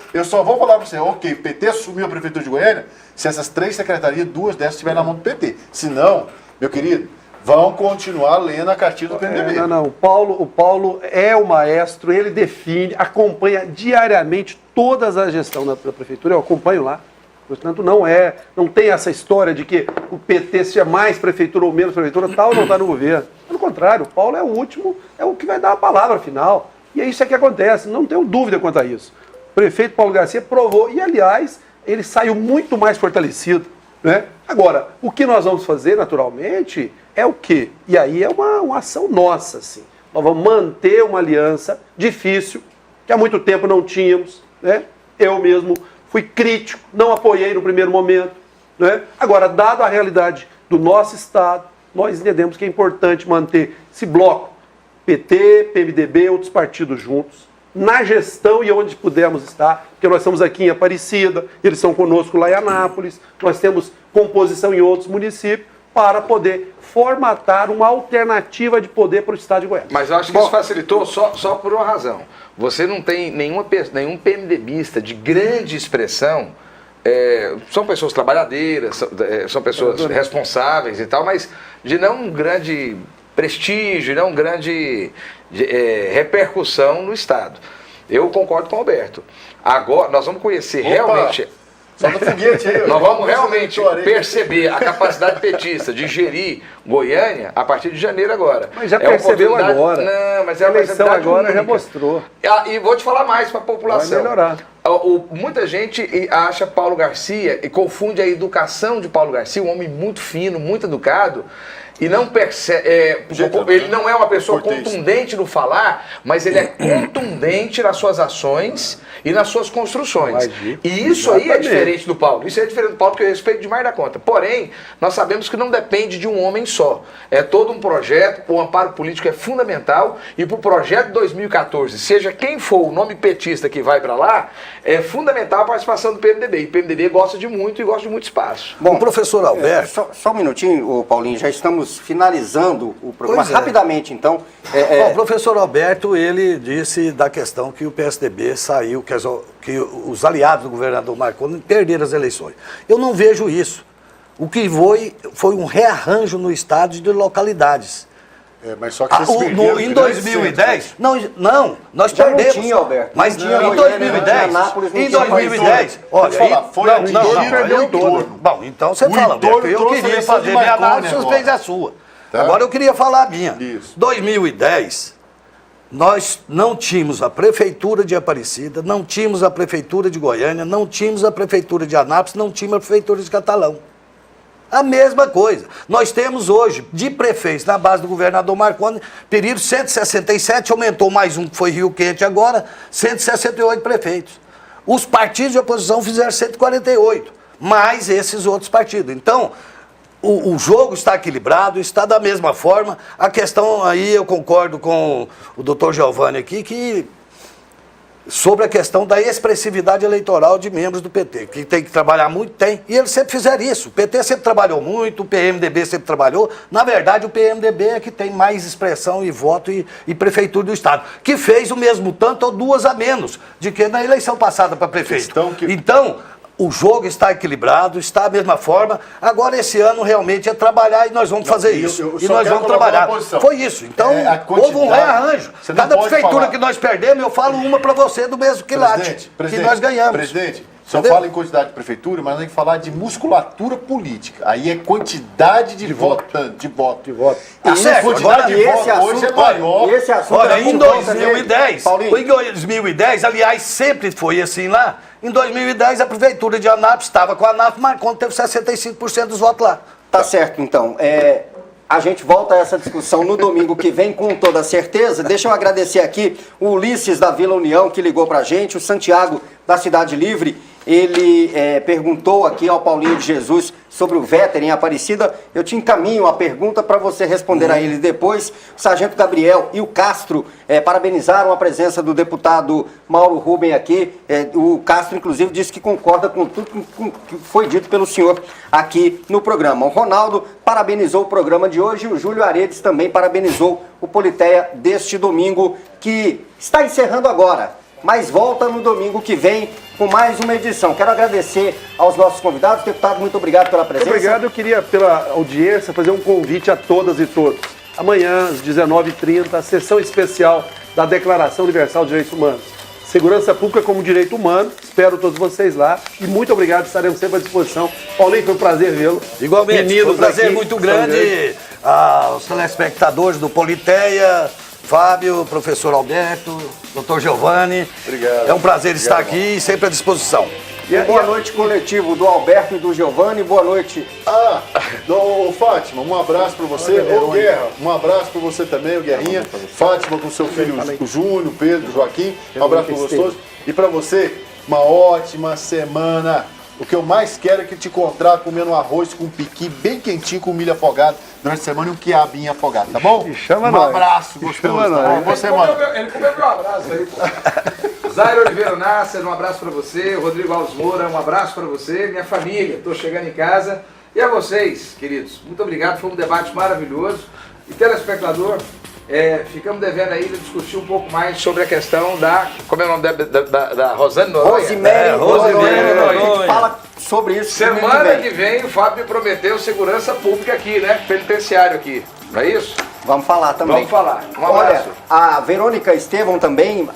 falar para você, ok, o PT assumiu a Prefeitura de Goiânia, se essas 3 secretarias, 2 dessas estiverem na mão do PT. Se não, meu querido, vão continuar lendo a cartilha do PMDB. O Paulo é o maestro, ele define, acompanha diariamente toda a gestão da Prefeitura, eu acompanho lá. Portanto, não tem essa história de que o PT seja mais prefeitura ou menos prefeitura, tal, não está no governo. Pelo contrário, o Paulo é o último, é o que vai dar a palavra final. E é isso que acontece, não tenho dúvida quanto a isso. O prefeito Paulo Garcia provou, e aliás, ele saiu muito mais fortalecido. Né? Agora, o que nós vamos fazer, naturalmente, é o quê? E aí é uma ação nossa, assim. Nós vamos manter uma aliança difícil, que há muito tempo não tínhamos, né? Eu mesmo fui crítico, não apoiei no primeiro momento. Né? Agora, dado a realidade do nosso Estado, nós entendemos que é importante manter esse bloco, PT, PMDB, outros partidos juntos, na gestão e onde pudermos estar, porque nós estamos aqui em Aparecida, eles são conosco lá em Anápolis, nós temos composição em outros municípios, para poder formatar uma alternativa de poder para o Estado de Goiás. Mas eu acho que isso facilitou só por uma razão. Você não tem nenhum PMDBista de grande expressão, são pessoas trabalhadeiras, são pessoas responsáveis e tal, mas de não um grande prestígio, não grande repercussão no Estado. Eu concordo com o Alberto. Agora, nós vamos conhecer realmente... Só no foguete aí. Nós vamos realmente perceber a capacidade petista de gerir Goiânia a partir de janeiro agora. Mas já percebeu agora. Não, mas é a eleição agora já mostrou. E vou te falar mais para a população. Vai melhorar. Muita gente acha Paulo Garcia e confunde a educação de Paulo Garcia, um homem muito fino, muito educado, e não percebe. Ele não é uma pessoa contundente no falar, mas ele é contundente nas suas ações e nas suas construções. E isso aí é diferente do Paulo. Isso é diferente do Paulo, porque eu respeito demais da conta. Porém, nós sabemos que não depende de um homem só. É todo um projeto, o amparo político é fundamental, e para o projeto de 2014, seja quem for o nome petista que vai para lá, é fundamental a participação do PMDB. E o PMDB gosta de muito e gosta de muito espaço. Bom, professor Alberto... Só um minutinho, Paulinho, já estamos finalizando o programa rapidamente, então. Bom, o professor Alberto, ele disse da questão que o PSDB saiu, que os aliados do governador Marconi perderam as eleições. Eu não vejo isso. O que foi um rearranjo no estado de localidades. Mas só que vocês perderam em 2010, nós já perdemos. Não tinha, Alberto. Mas em 2010, olha, perdeu o turno. Bom, então você fala, Alberto, eu queria fazer minha análise, você fez a sua. Tá? Agora eu queria falar a minha. Isso. 2010, nós não tínhamos a Prefeitura de Aparecida, não tínhamos a Prefeitura de Goiânia, não tínhamos a Prefeitura de Anápolis, não tínhamos a Prefeitura de Catalão. A mesma coisa. Nós temos hoje, de prefeitos, na base do governador Marconi, período 167, aumentou mais um, que foi Rio Quente agora, 168 prefeitos. Os partidos de oposição fizeram 148, mais esses outros partidos. Então, o jogo está equilibrado, está da mesma forma. A questão aí, eu concordo com o doutor Giovanni aqui, que sobre a questão da expressividade eleitoral de membros do PT, que tem que trabalhar muito, tem, e eles sempre fizeram isso. O PT sempre trabalhou muito, o PMDB sempre trabalhou. Na verdade, o PMDB é que tem mais expressão e voto e prefeitura do Estado, que fez o mesmo tanto ou 2 a menos de que na eleição passada para prefeito. Então, o jogo está equilibrado, está da mesma forma. Agora, esse ano, realmente, é trabalhar e nós vamos fazer isso. E nós vamos trabalhar. Foi isso. Então, houve um rearranjo. Cada prefeitura que nós perdemos, eu falo uma para você do mesmo quilate que nós ganhamos. Presidente, só fala em quantidade de prefeitura, mas tem que falar de musculatura política. Aí é quantidade de votantes, de voto. Tá certo. Quantidade de voto hoje é maior. Esse assunto Olha, é em por conta 2010, Paulinho. em 2010, aliás, sempre foi assim lá. Em 2010, a prefeitura de Anápolis estava com a Anápolis, Marcondes teve 65% dos votos lá. Tá certo, então. A gente volta a essa discussão no domingo que vem, com toda certeza. Deixa eu agradecer aqui o Ulisses da Vila União, que ligou pra gente, o Santiago da Cidade Livre. Ele perguntou aqui ao Paulinho de Jesus sobre o Véter em Aparecida. Eu te encaminho a pergunta para você responder a ele depois. O Sargento Gabriel e o Castro parabenizaram a presença do deputado Mauro Rubem aqui. O Castro, inclusive, disse que concorda com tudo que foi dito pelo senhor aqui no programa. O Ronaldo parabenizou o programa de hoje e o Júlio Aredes também parabenizou o Politeia deste domingo, que está encerrando agora, mas volta no domingo que vem com mais uma edição. Quero agradecer aos nossos convidados. Deputado, muito obrigado pela presença. Muito obrigado. Eu queria, pela audiência, fazer um convite a todas e todos. Amanhã, às 19h30, a sessão especial da Declaração Universal de Direitos Humanos. Segurança Pública como direito humano. Espero todos vocês lá. E muito obrigado, estaremos sempre à disposição. Paulinho, foi um prazer vê-lo. Igualmente, foi um prazer muito grande aos telespectadores do Politeia, Fábio, professor Alberto, doutor Giovanni. Obrigado. É um prazer estar aqui e sempre à disposição. Boa noite coletivo do Alberto e do Giovanni. Boa noite. Fátima, um abraço para você. Ô, Guerra, um abraço para você também, o Guerrinha. Fátima com seu filho, o Júnior, o Pedro, o Joaquim. Um abraço para vocês. E para você, uma ótima semana. O que eu mais quero é que te encontrar comendo um arroz com piqui bem quentinho, com milho afogado durante a semana e um quiabinho afogado, tá bom? Chama um nós. abraço gostoso. Chama nós. Tá bom? Boa semana. Ele comeu meu abraço aí, pô. Zairo Oliveira Nasser, um abraço pra você. Rodrigo Alves Moura, um abraço pra você. Minha família, tô chegando em casa. E a vocês, queridos, muito obrigado. Foi um debate maravilhoso. E telespectador, ficamos devendo aí de discutir um pouco mais sobre a questão da... Como é o nome da Rosane Noronha? Rosemary Rosemary Noronha. A Noronha. gente fala sobre isso Semana que vem o Fábio prometeu segurança pública aqui, né? Penitenciário aqui. Não é isso? Vamos falar também. Vamos falar. Um Olha, abraço. a Verônica Estevão também...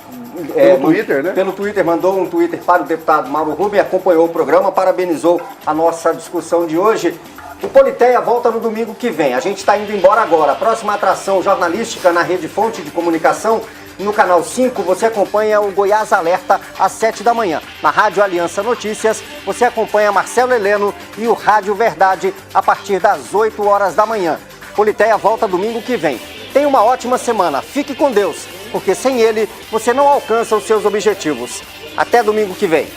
Pelo Twitter, né? Pelo Twitter, mandou um Twitter para o deputado Mauro Rubem, acompanhou o programa, parabenizou a nossa discussão de hoje. O Politeia volta no domingo que vem. A gente está indo embora agora. A próxima atração jornalística na Rede Fonte de Comunicação, no Canal 5, você acompanha o Goiás Alerta às 7 da manhã. Na Rádio Aliança Notícias, você acompanha Marcelo Heleno e o Rádio Verdade a partir das 8 horas da manhã. Politeia volta domingo que vem. Tenha uma ótima semana. Fique com Deus, porque sem Ele você não alcança os seus objetivos. Até domingo que vem.